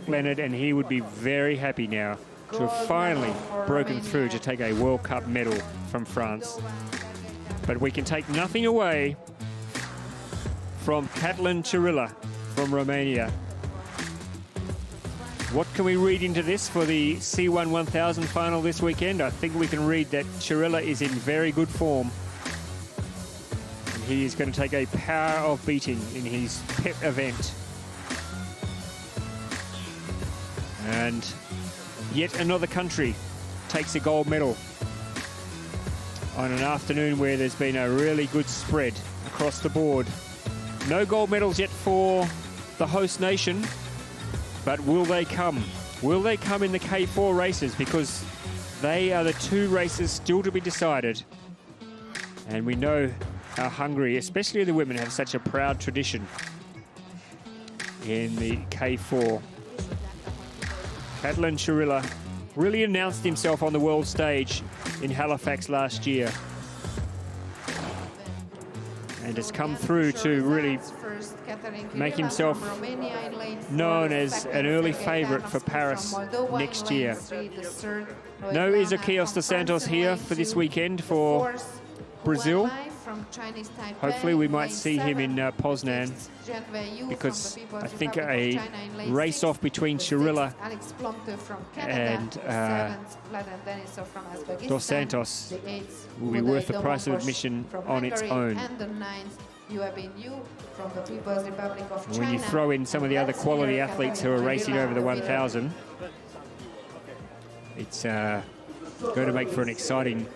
Leonard, and he would be very happy now to have finally broken through to take a World Cup medal from France. But we can take nothing away from Canoe-Kayak from Romania. What can we read into this for the C1 1000 final this weekend? I think we can read that Chirilla is in very good form. And he is going to take a power of beating in his pet event. And yet another country takes a gold medal on an afternoon where there's been a really good spread across the board. No gold medals yet for the host nation. But will they come? Will they come in the K4 races? Because they are the two races still to be decided. And we know how Hungary, especially the women, have such a proud tradition in the K4. Canoe-Kayak really announced himself on the world stage in Halifax last year. And has come through to really make himself known as an early favourite for Paris next year. No Ezequiel dos Santos here for this weekend for Brazil. Hopefully we might see him in Poznan, because I think a race-off between Chirilla and Dos Santos will be worth the price of admission on its own. When you throw in some of the other quality athletes who are racing over the 1000, it's going to make for an exciting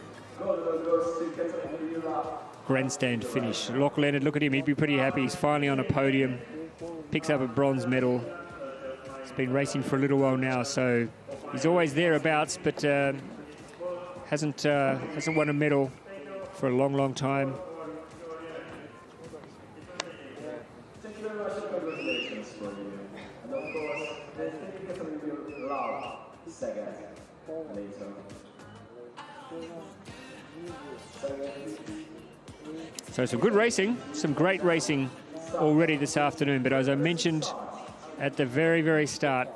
grandstand finish. Leonard, look at him, he'd be pretty happy. He's finally on a podium, picks up a bronze medal. He's been racing for a little while now, so he's always thereabouts, but hasn't won a medal for a long, long time. Thank you very much. Congratulations for you. And of course, I think we will love Szeged later. So some good racing, some great racing already this afternoon. But as I mentioned at the very, very start,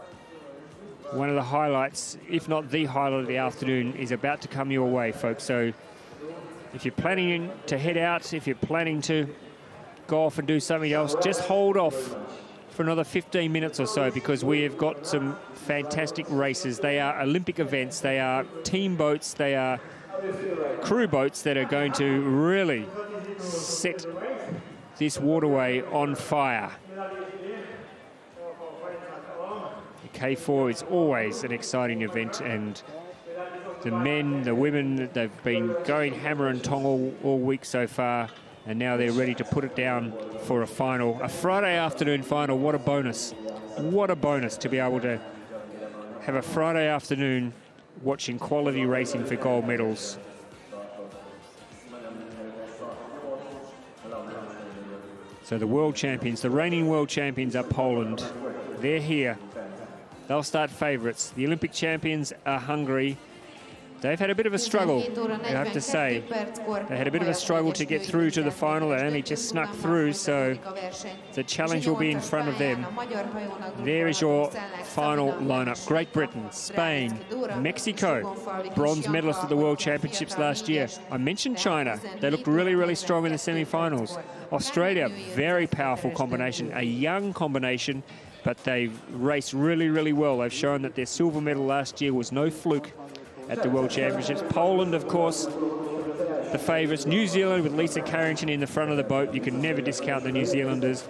one of the highlights, if not the highlight of the afternoon, is about to come your way, folks. So if you're planning to head out, if you're planning to go off and do something else, just hold off for another 15 minutes or so, because we have got some fantastic races. They are Olympic events, they are team boats, they are crew boats that are going to really set this waterway on fire. The K4 is always an exciting event, and the men, the women, they've been going hammer and tong all week so far, and now they're ready to put it down for a final, a Friday afternoon final. What a bonus. What a bonus to be able to have a Friday afternoon watching quality racing for gold medals. So the world champions, the reigning world champions are Poland. They're here. They'll start favourites. The Olympic champions are Hungary. They've had a bit of a struggle, I have to say. They had a bit of a struggle to get through to the final. They only just snuck through, so the challenge will be in front of them. There is your final lineup. Great Britain, Spain, Mexico, bronze medalist at the World Championships last year. I mentioned China. They looked really, really strong in the semi-finals. Australia, very powerful combination, a young combination, but they've raced really, really well. They've shown that their silver medal last year was no fluke at the World Championships. Poland, of course, the favourites. New Zealand with Lisa Carrington in the front of the boat. You can never discount the New Zealanders.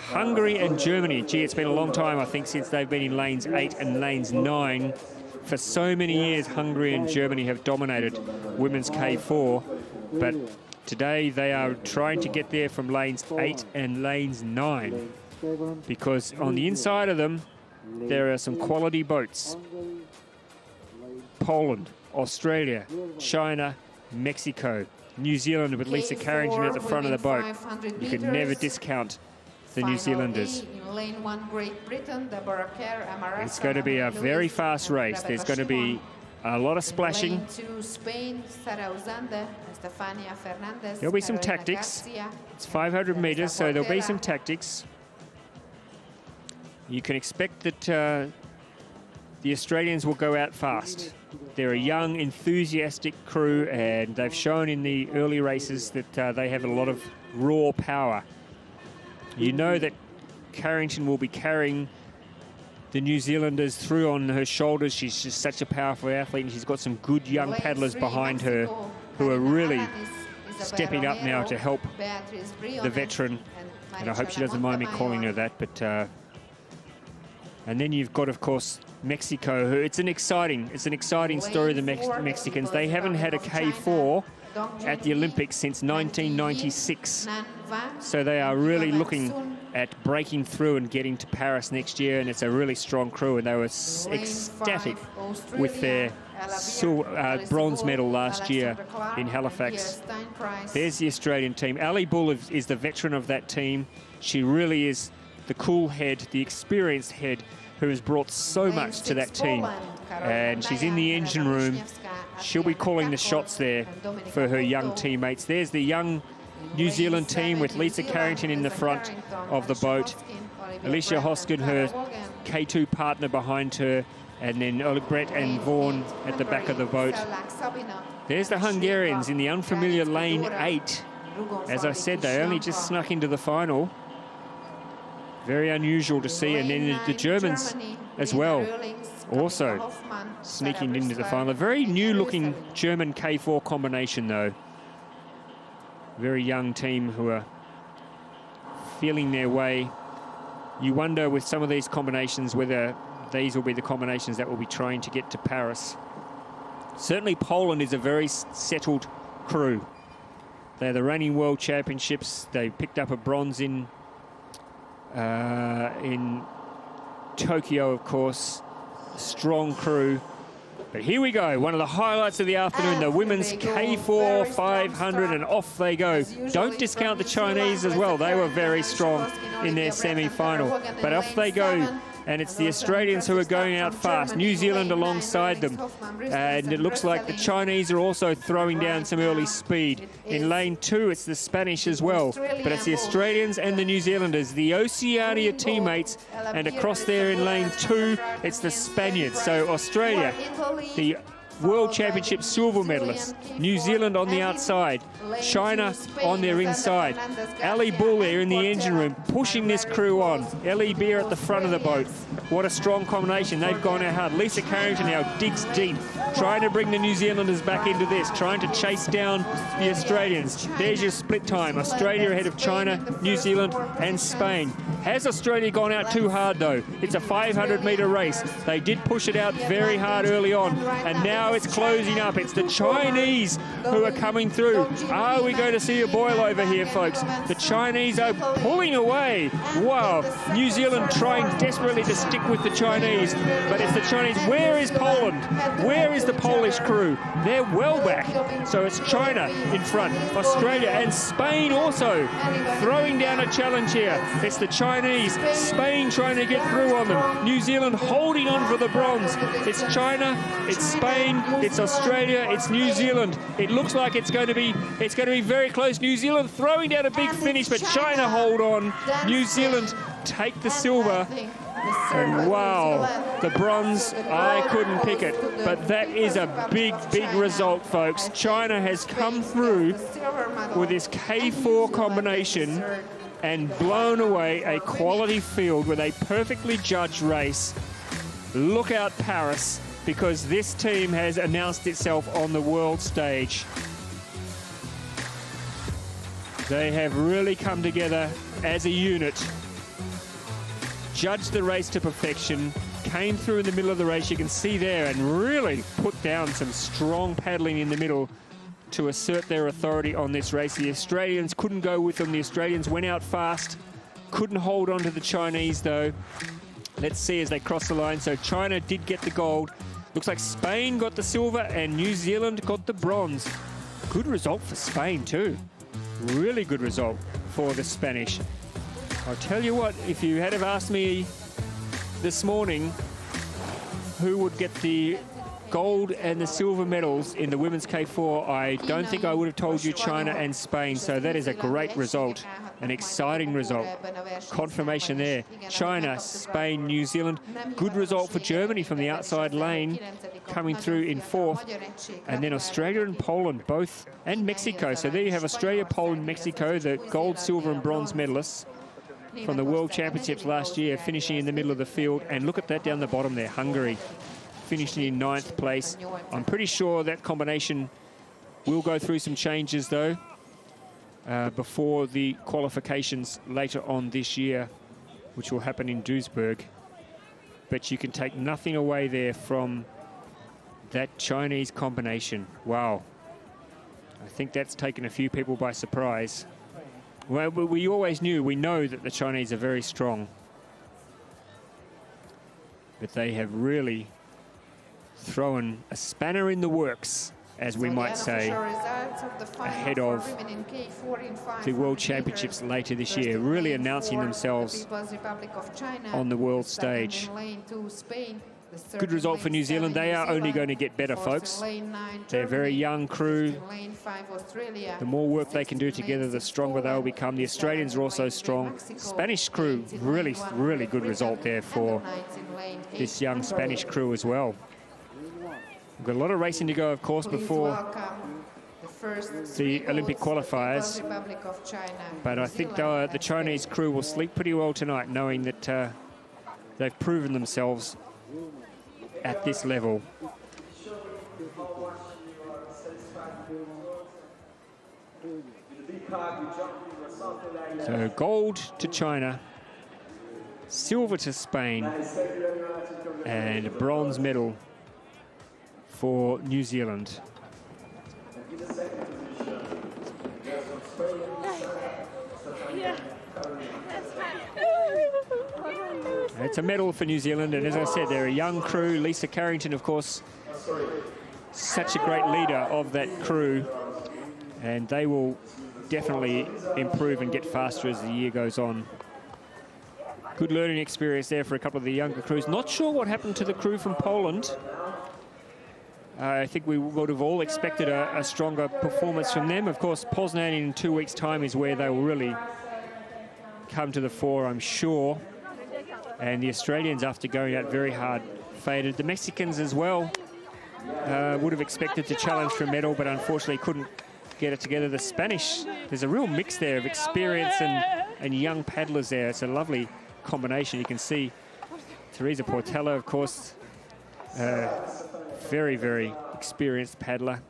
Hungary and Germany. Gee, it's been a long time, I think, since they've been in lanes 8 and lanes 9. For so many years, Hungary and Germany have dominated women's K4. But Today they are trying to get there from lanes 8 and lanes 9, because on the inside of them there are some quality boats. Poland, Australia, China, Mexico, New Zealand with Lisa Carrington at the front of the boat. You can never discount the New Zealanders. It's going to be a very fast race. There's going to be a lot of splashing. There'll be some tactics. It's 500 meters, so there'll be some tactics. You can expect that the Australians will go out fast. They're a young, enthusiastic crew, and they've shown in the early races that they have a lot of raw power. You know that Carrington will be carrying the New Zealanders through on her shoulders. She's just such a powerful athlete, and she's got some good young paddlers behind her who are really stepping up now to help the veteran. And I hope she doesn't mind me calling her that. But and then you've got, of course, Mexico. Who it's an exciting story. The Mexicans. They haven't had a K4 at the Olympics since 1996. So they are really looking at breaking through and getting to Paris next year, and it's a really strong crew, and they were ecstatic with their bronze medal last year in Halifax. There's the Australian team. Ali Bull is the veteran of that team. She really is the cool head, the experienced head who has brought so much to that team, and she's in the engine room. She'll be calling the shots there for her young teammates. There's the young New Zealand team with Lisa Carrington in the front of the boat. Alicia Hoskin, her K2 partner, behind her, and then Brett and Vaughan at the back of the boat. There's the Hungarians in the unfamiliar lane 8. As I said, they only just snuck into the final. Very unusual to see. And then the Germans as well, also sneaking into the final. A very new-looking German K4 combination, though. Very young team who are feeling their way. You wonder with some of these combinations whether these will be the combinations that will be trying to get to Paris. Certainly Poland is a very settled crew. They're the reigning world championships. They picked up a bronze in Tokyo, of course. Strong crew. But here we go, one of the highlights of the afternoon, the women's K4 500, and off they go. Don't discount the Chinese as well. They were very strong in their semi-final. But off they go, and it's the Australians who are going out fast. New Zealand alongside them. And it looks like the Chinese are also throwing down some early speed. In lane 2, it's the Spanish as well. But it's the Australians and the New Zealanders, the Oceania teammates. And across there in lane 2, it's the Spaniards. So Australia, the World Championship silver medalists. New Zealand on the outside. China on their inside. Ali Bull there in the engine room, pushing this crew on. Ellie Beer at the front of the boat. What a strong combination. They've gone out hard. Lisa Carrington now digs deep, trying to bring the New Zealanders back into this, trying to chase down the Australians. There's your split time. Australia ahead of China, New Zealand and Spain. Has Australia gone out too hard, though? It's a 500-metre race. They did push it out very hard early on, and now it's closing up. It's the Chinese who are coming through. Are we going to see a boil over here, folks? The Chinese are pulling away. Wow. New Zealand trying desperately to stick with the Chinese, but it's the Chinese. Where is Poland? Where is the Polish crew? They're well back. So it's China in front, Australia and Spain also throwing down a challenge here. It's the Chinese, Spain trying to get through on them. New Zealand holding on for the bronze. It's China, it's Spain, it's Australia, it's New Zealand. It looks like it's going to be very close. New Zealand throwing down a big finish, but China hold on. New Zealand take the silver. And wow, the bronze, I couldn't pick it. But that is a big, big result, folks. China has come through with this K4 combination and blown away a quality field with a perfectly judged race. Look out, Paris, because this team has announced itself on the world stage. They have really come together as a unit, judged the race to perfection, came through in the middle of the race, you can see there, and really put down some strong paddling in the middle to assert their authority on this race. The Australians couldn't go with them. The Australians went out fast, couldn't hold on to the Chinese though. Let's see as they cross the line. So China did get the gold. Looks like Spain got the silver and New Zealand got the bronze. Good result for Spain too. Really good result for the Spanish. I'll tell you what, if you had have asked me this morning who would get the gold and the silver medals in the women's K4, I don't think I would have told you China and Spain. So that is a great result, an exciting result. Confirmation there. China, Spain, New Zealand. Good result for Germany from the outside lane, coming through in fourth. And then Australia and Poland both, and Mexico. So there you have Australia, Poland, Mexico, the gold, silver and bronze medalists from the World Championships last year, finishing in the middle of the field. And look at that down the bottom there, Hungary, finishing in 9th place. I'm pretty sure that combination will go through some changes though before the qualifications later on this year, which will happen in Duisburg. But you can take nothing away there from that Chinese combination. Wow. I think that's taken a few people by surprise. Well, we always knew, we know that the Chinese are very strong. But they have really thrown a spanner in the works, as we might say, ahead of the World Championships later this year, really announcing themselves on the world stage. Good result for New Zealand. They are only going to get better, folks. They're a very young crew. The more work they can do together, the stronger they'll become. The Australians are also strong. Spanish crew, really, really good result there for this young Spanish crew as well. We've got a lot of racing to go, of course, before the Olympic qualifiers. But I think the Chinese crew will sleep pretty well tonight, knowing that they've proven themselves at this level. So gold to China, silver to Spain, and a bronze medal for New Zealand. It's a medal for New Zealand, and as I said, they're a young crew. Lisa Carrington, of course, such a great leader of that crew, and they will definitely improve and get faster as the year goes on. Good learning experience there for a couple of the younger crews. Not sure what happened to the crew from Poland. I think we would have all expected a stronger performance from them. Of course, Poznan in 2 weeks' time is where they will really come to the fore, I'm sure. And the Australians, after going out very hard, faded. The Mexicans as well would have expected to challenge for a medal, but unfortunately couldn't get it together. The Spanish, there's a real mix there of experience and young paddlers there. It's a lovely combination. You can see Teresa Portela, of course, very, very experienced paddler.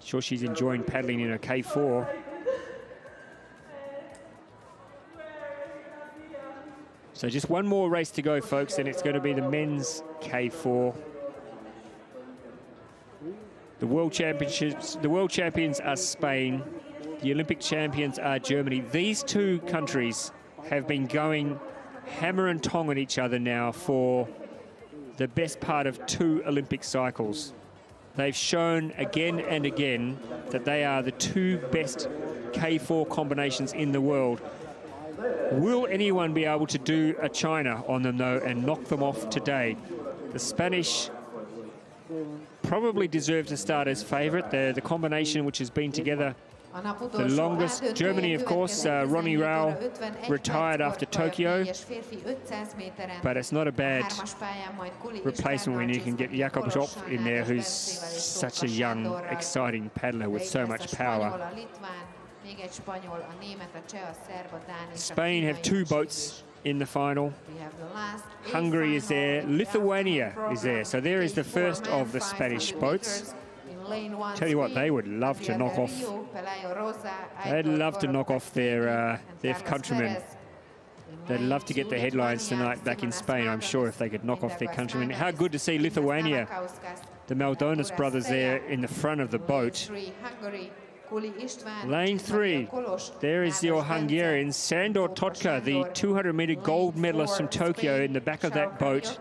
Sure she's enjoying paddling in a K4. So just one more race to go, folks, and it's going to be the men's K4. The World Championships, the World Champions are Spain. The Olympic champions are Germany. These two countries have been going hammer and tong at each other now for the best part of 2 Olympic cycles. They've shown again and again that they are the 2 best K4 combinations in the world. Will anyone be able to do a China on them, though, and knock them off today? The Spanish probably deserve to start as favourite. The combination which has been together the longest. Germany, of course, Ronnie Rao retired after Tokyo, but it's not a bad replacement when you can get Jakob Zopf in there, who's such a young, exciting paddler with so much power. Spain have 2 boats in the final. Hungary is there. Lithuania is there. So there is the first of the Spanish boats. Tell you what, they would love to knock off. They'd love to knock off their countrymen. They'd love to get the headlines tonight back in Spain, I'm sure, if they could knock off their countrymen. How good to see Lithuania the Maldonas brothers there in the front of the boat. Lane 3, there is your Hungarian, Sandor Totka, the 200-meter gold medalist from Tokyo in the back of that boat.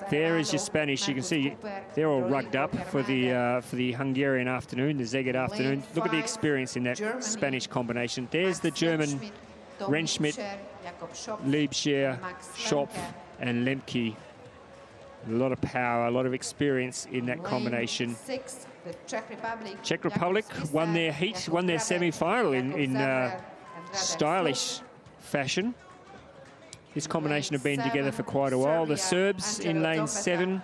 There is your Spanish. You can see they're all rugged up for the Hungarian afternoon, the Szeged afternoon. Look at the experience in that Spanish combination. There's the German, Rentschmidt, Liebscher, Schopf and Lemke. A lot of power, a lot of experience in that combination. Czech Republic won their heat, won their semi-final in stylish fashion. This combination have been together for quite a while. The Serbs in lane 7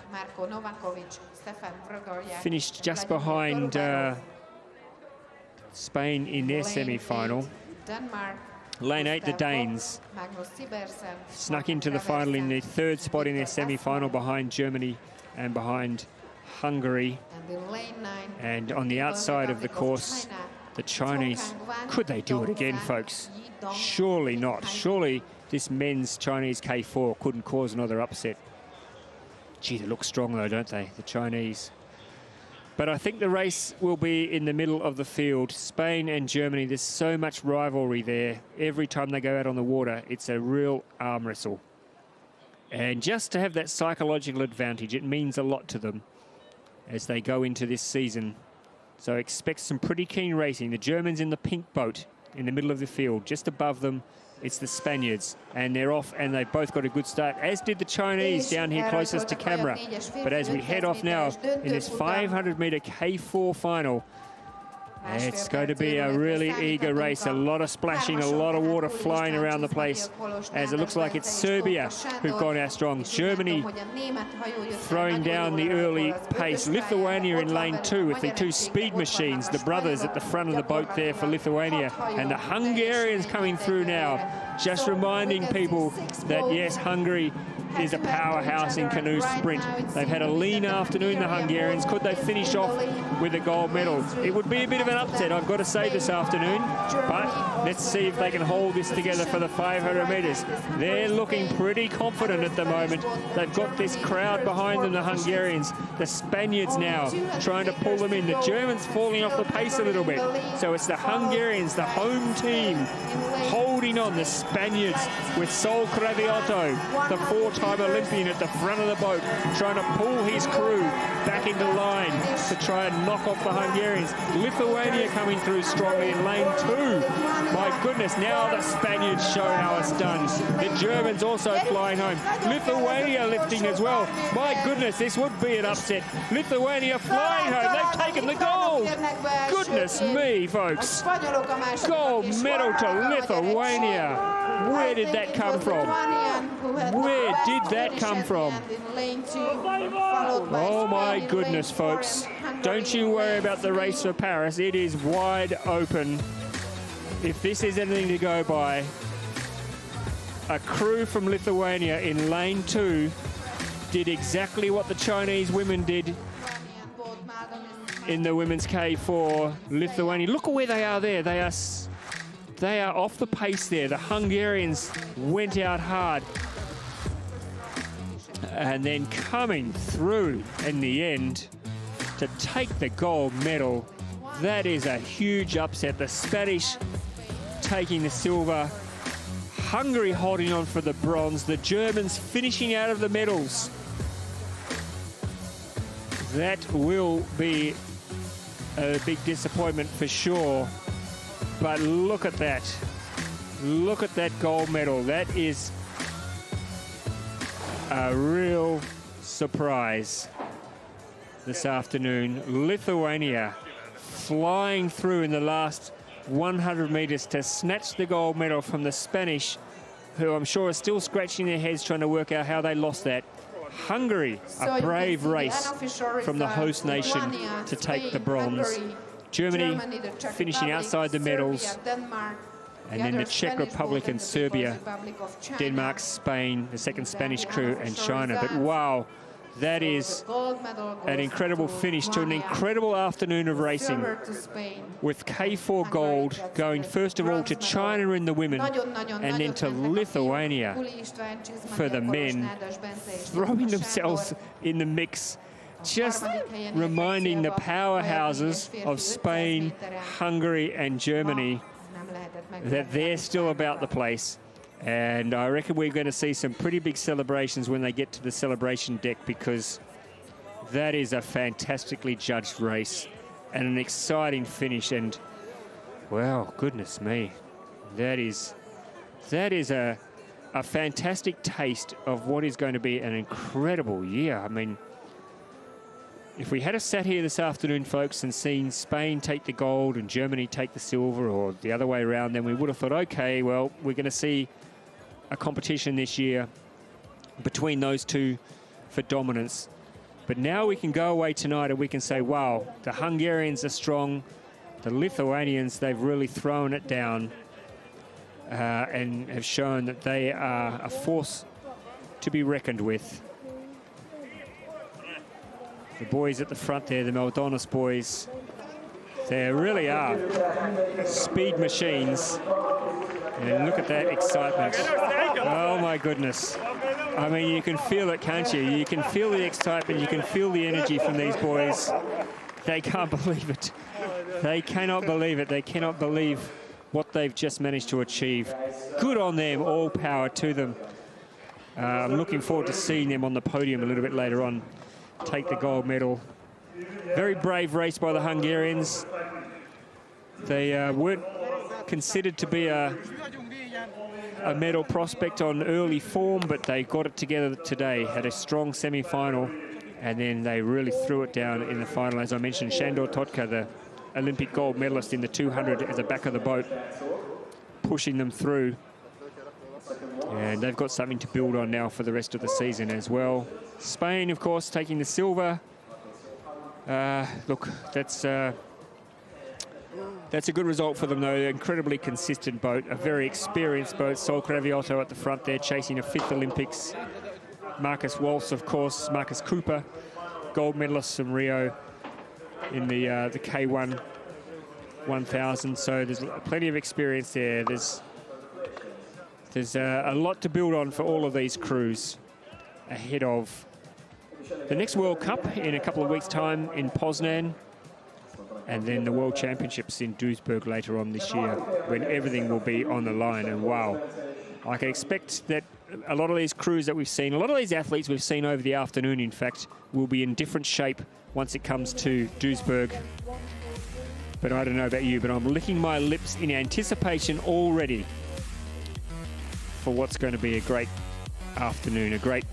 finished just behind Spain in their semi-final. Lane 8, the Danes snuck into the final in the 3rd spot in their semi-final behind Germany and behind Hungary. And on the outside of the course, the Chinese. Could they do it again, folks? Surely not. Surely this men's Chinese K4 couldn't cause another upset. Gee, they look strong though, don't they, the Chinese? But I think the race will be in the middle of the field. Spain and Germany, there's so much rivalry there. Every time they go out on the water, it's a real arm wrestle. And just to have that psychological advantage, it means a lot to them as they go into this season. So expect some pretty keen racing. The Germans in the pink boat in the middle of the field. Just above them, it's the Spaniards. And they're off, and they've both got a good start, as did the Chinese down here closest to camera. But as we head off now in this 500-meter K4 final, it's going to be a really eager race. A lot of splashing, a lot of water flying around the place, as it looks like it's Serbia who've gone out strong. Germany throwing down the early pace. Lithuania in lane 2 with the 2 speed machines, the brothers at the front of the boat there for Lithuania. And the Hungarians coming through now, just reminding people that, yes, Hungary is a powerhouse in canoe sprint. They've had a lean afternoon, the Hungarians. Could they finish off with a gold medal? It would be a bit of an upset, I've got to say, this afternoon. But let's see if they can hold this together for the 500 metres. They're looking pretty confident at the moment. They've got this crowd behind them, the Hungarians. The Spaniards now trying to pull them in. The Germans falling off the pace a little bit. So it's the Hungarians, the home team, holding on. The Spaniards with Sol Craviotto, the 4-time Olympian, at the front of the boat, trying to pull his crew back into line to try and knock off the Hungarians. Lithuania coming through strongly in lane 2. My goodness, now the Spaniards show how it's done. The Germans also flying home. Lithuania lifting as well. My goodness, this would be an upset. Lithuania flying home. They've taken the gold. Goodness me, folks. Gold medal to Lithuania. Where did that come from? Where did that come from? Oh my goodness, folks. Don't you worry about the race for Paris. It is wide open. If this is anything to go by, a crew from Lithuania in lane 2 did exactly what the Chinese women did in the women's K4. Lithuania, look at where they are there. They are off the pace there. The Hungarians went out hard. And then coming through in the end to take the gold medal. That is a huge upset. The Spanish taking the silver. Hungary holding on for the bronze. The Germans finishing out of the medals. That will be a big disappointment for sure. But look at that. Look at that gold medal. That is a real surprise this afternoon. Lithuania flying through in the last 100 metres to snatch the gold medal from the Spanish, who I'm sure are still scratching their heads trying to work out how they lost that. Hungary, a brave race from the host nation to take the bronze. Germany finishing outside the medals. And then the Czech Republic and Serbia, Denmark, Spain, the second Spanish crew, and China. But wow, that is an incredible finish to an incredible afternoon of racing, with K4 gold going first of all to China in the women, and then to Lithuania for the men, throwing themselves in the mix just reminding the powerhouses of Spain, Hungary and Germany that they're still about the place. And I reckon we're going to see some pretty big celebrations when they get to the celebration deck, because that is a fantastically judged race and an exciting finish. And, well, goodness me, that is a fantastic taste of what is going to be an incredible year. I mean, if we had sat here this afternoon, folks, and seen Spain take the gold and Germany take the silver, or the other way around, then we would have thought, okay, well, we're going to see a competition this year between those two for dominance. But now we can go away tonight and we can say, wow, the Hungarians are strong. The Lithuanians, they've really thrown it down and have shown that they are a force to be reckoned with. The boys at the front there, the Maldonis boys, they really are speed machines. And look at that excitement. Oh, my goodness. I mean, you can feel it, can't you? You can feel the excitement. You can feel the energy from these boys. They can't believe it. They cannot believe it. They cannot believe what they've just managed to achieve. Good on them. All power to them. I'm looking forward to seeing them on the podium a little bit later on, take the gold medal. Very brave race by the Hungarians. They weren't considered to be a medal prospect on early form, but they got it together today, had a strong semi-final, and then they really threw it down in the final. As I mentioned, Sandor Totka, the Olympic gold medalist in the 200 at the back of the boat, pushing them through. And they've got something to build on now for the rest of the season as well. Spain, of course, taking the silver. Look, that's a good result for them, though. Incredibly consistent boat, a very experienced boat. Sol Craviotto at the front there, chasing a 5th Olympics. Marcus Walsh, of course, Marcus Cooper, gold medalist from Rio in the K1 1000. So there's plenty of experience there. There's a lot to build on for all of these crews ahead of the next World Cup in a couple of weeks' time in Poznan, and then the World Championships in Duisburg later on this year, when everything will be on the line. And wow, I can expect that a lot of these crews that we've seen, a lot of these athletes we've seen over the afternoon, in fact, will be in different shape once it comes to Duisburg. But I don't know about you, but I'm licking my lips in anticipation already for what's going to be a great afternoon, a great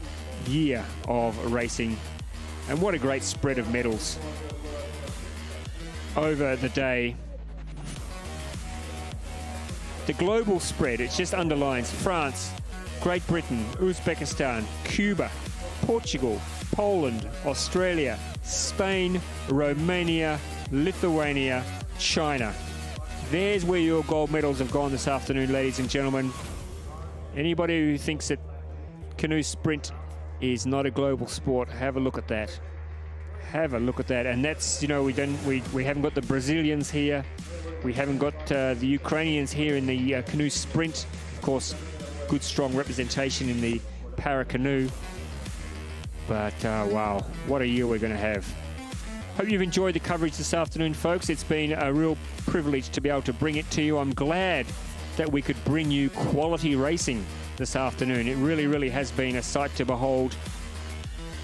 year of racing, and what a great spread of medals over the day. The global spread, it just underlines France, Great Britain, Uzbekistan, Cuba, Portugal, Poland, Australia, Spain, Romania, Lithuania, China. There's where your gold medals have gone this afternoon, ladies and gentlemen. Anybody who thinks that canoe sprint is not a global sport, have a look at that. Have a look at that. And that's, you know, we haven't got the Brazilians here. We haven't got the Ukrainians here in the canoe sprint. Of course, good strong representation in the Paracanoe. But wow, what a year we're going to have. Hope you've enjoyed the coverage this afternoon, folks. It's been a real privilege to be able to bring it to you. I'm glad that we could bring you quality racing this afternoon. It really, really has been a sight to behold.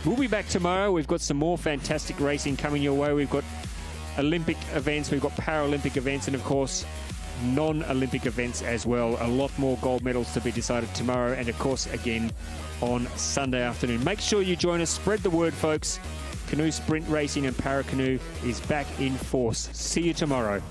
We'll be back tomorrow. We've got some more fantastic racing coming your way. We've got Olympic events, we've got Paralympic events, and of course, non-Olympic events as well. A lot more gold medals to be decided tomorrow, and of course, again, on Sunday afternoon. Make sure you join us. Spread the word, folks. Canoe sprint racing and Paracanoe is back in force. See you tomorrow.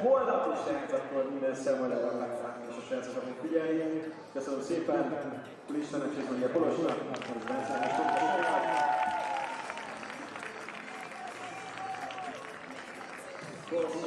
holnap is lehet, akkor minden szemmel le van látni, és a srácokra fog figyelni. Köszönöm szépen, Listának és Maria Polosnak, és Benszának.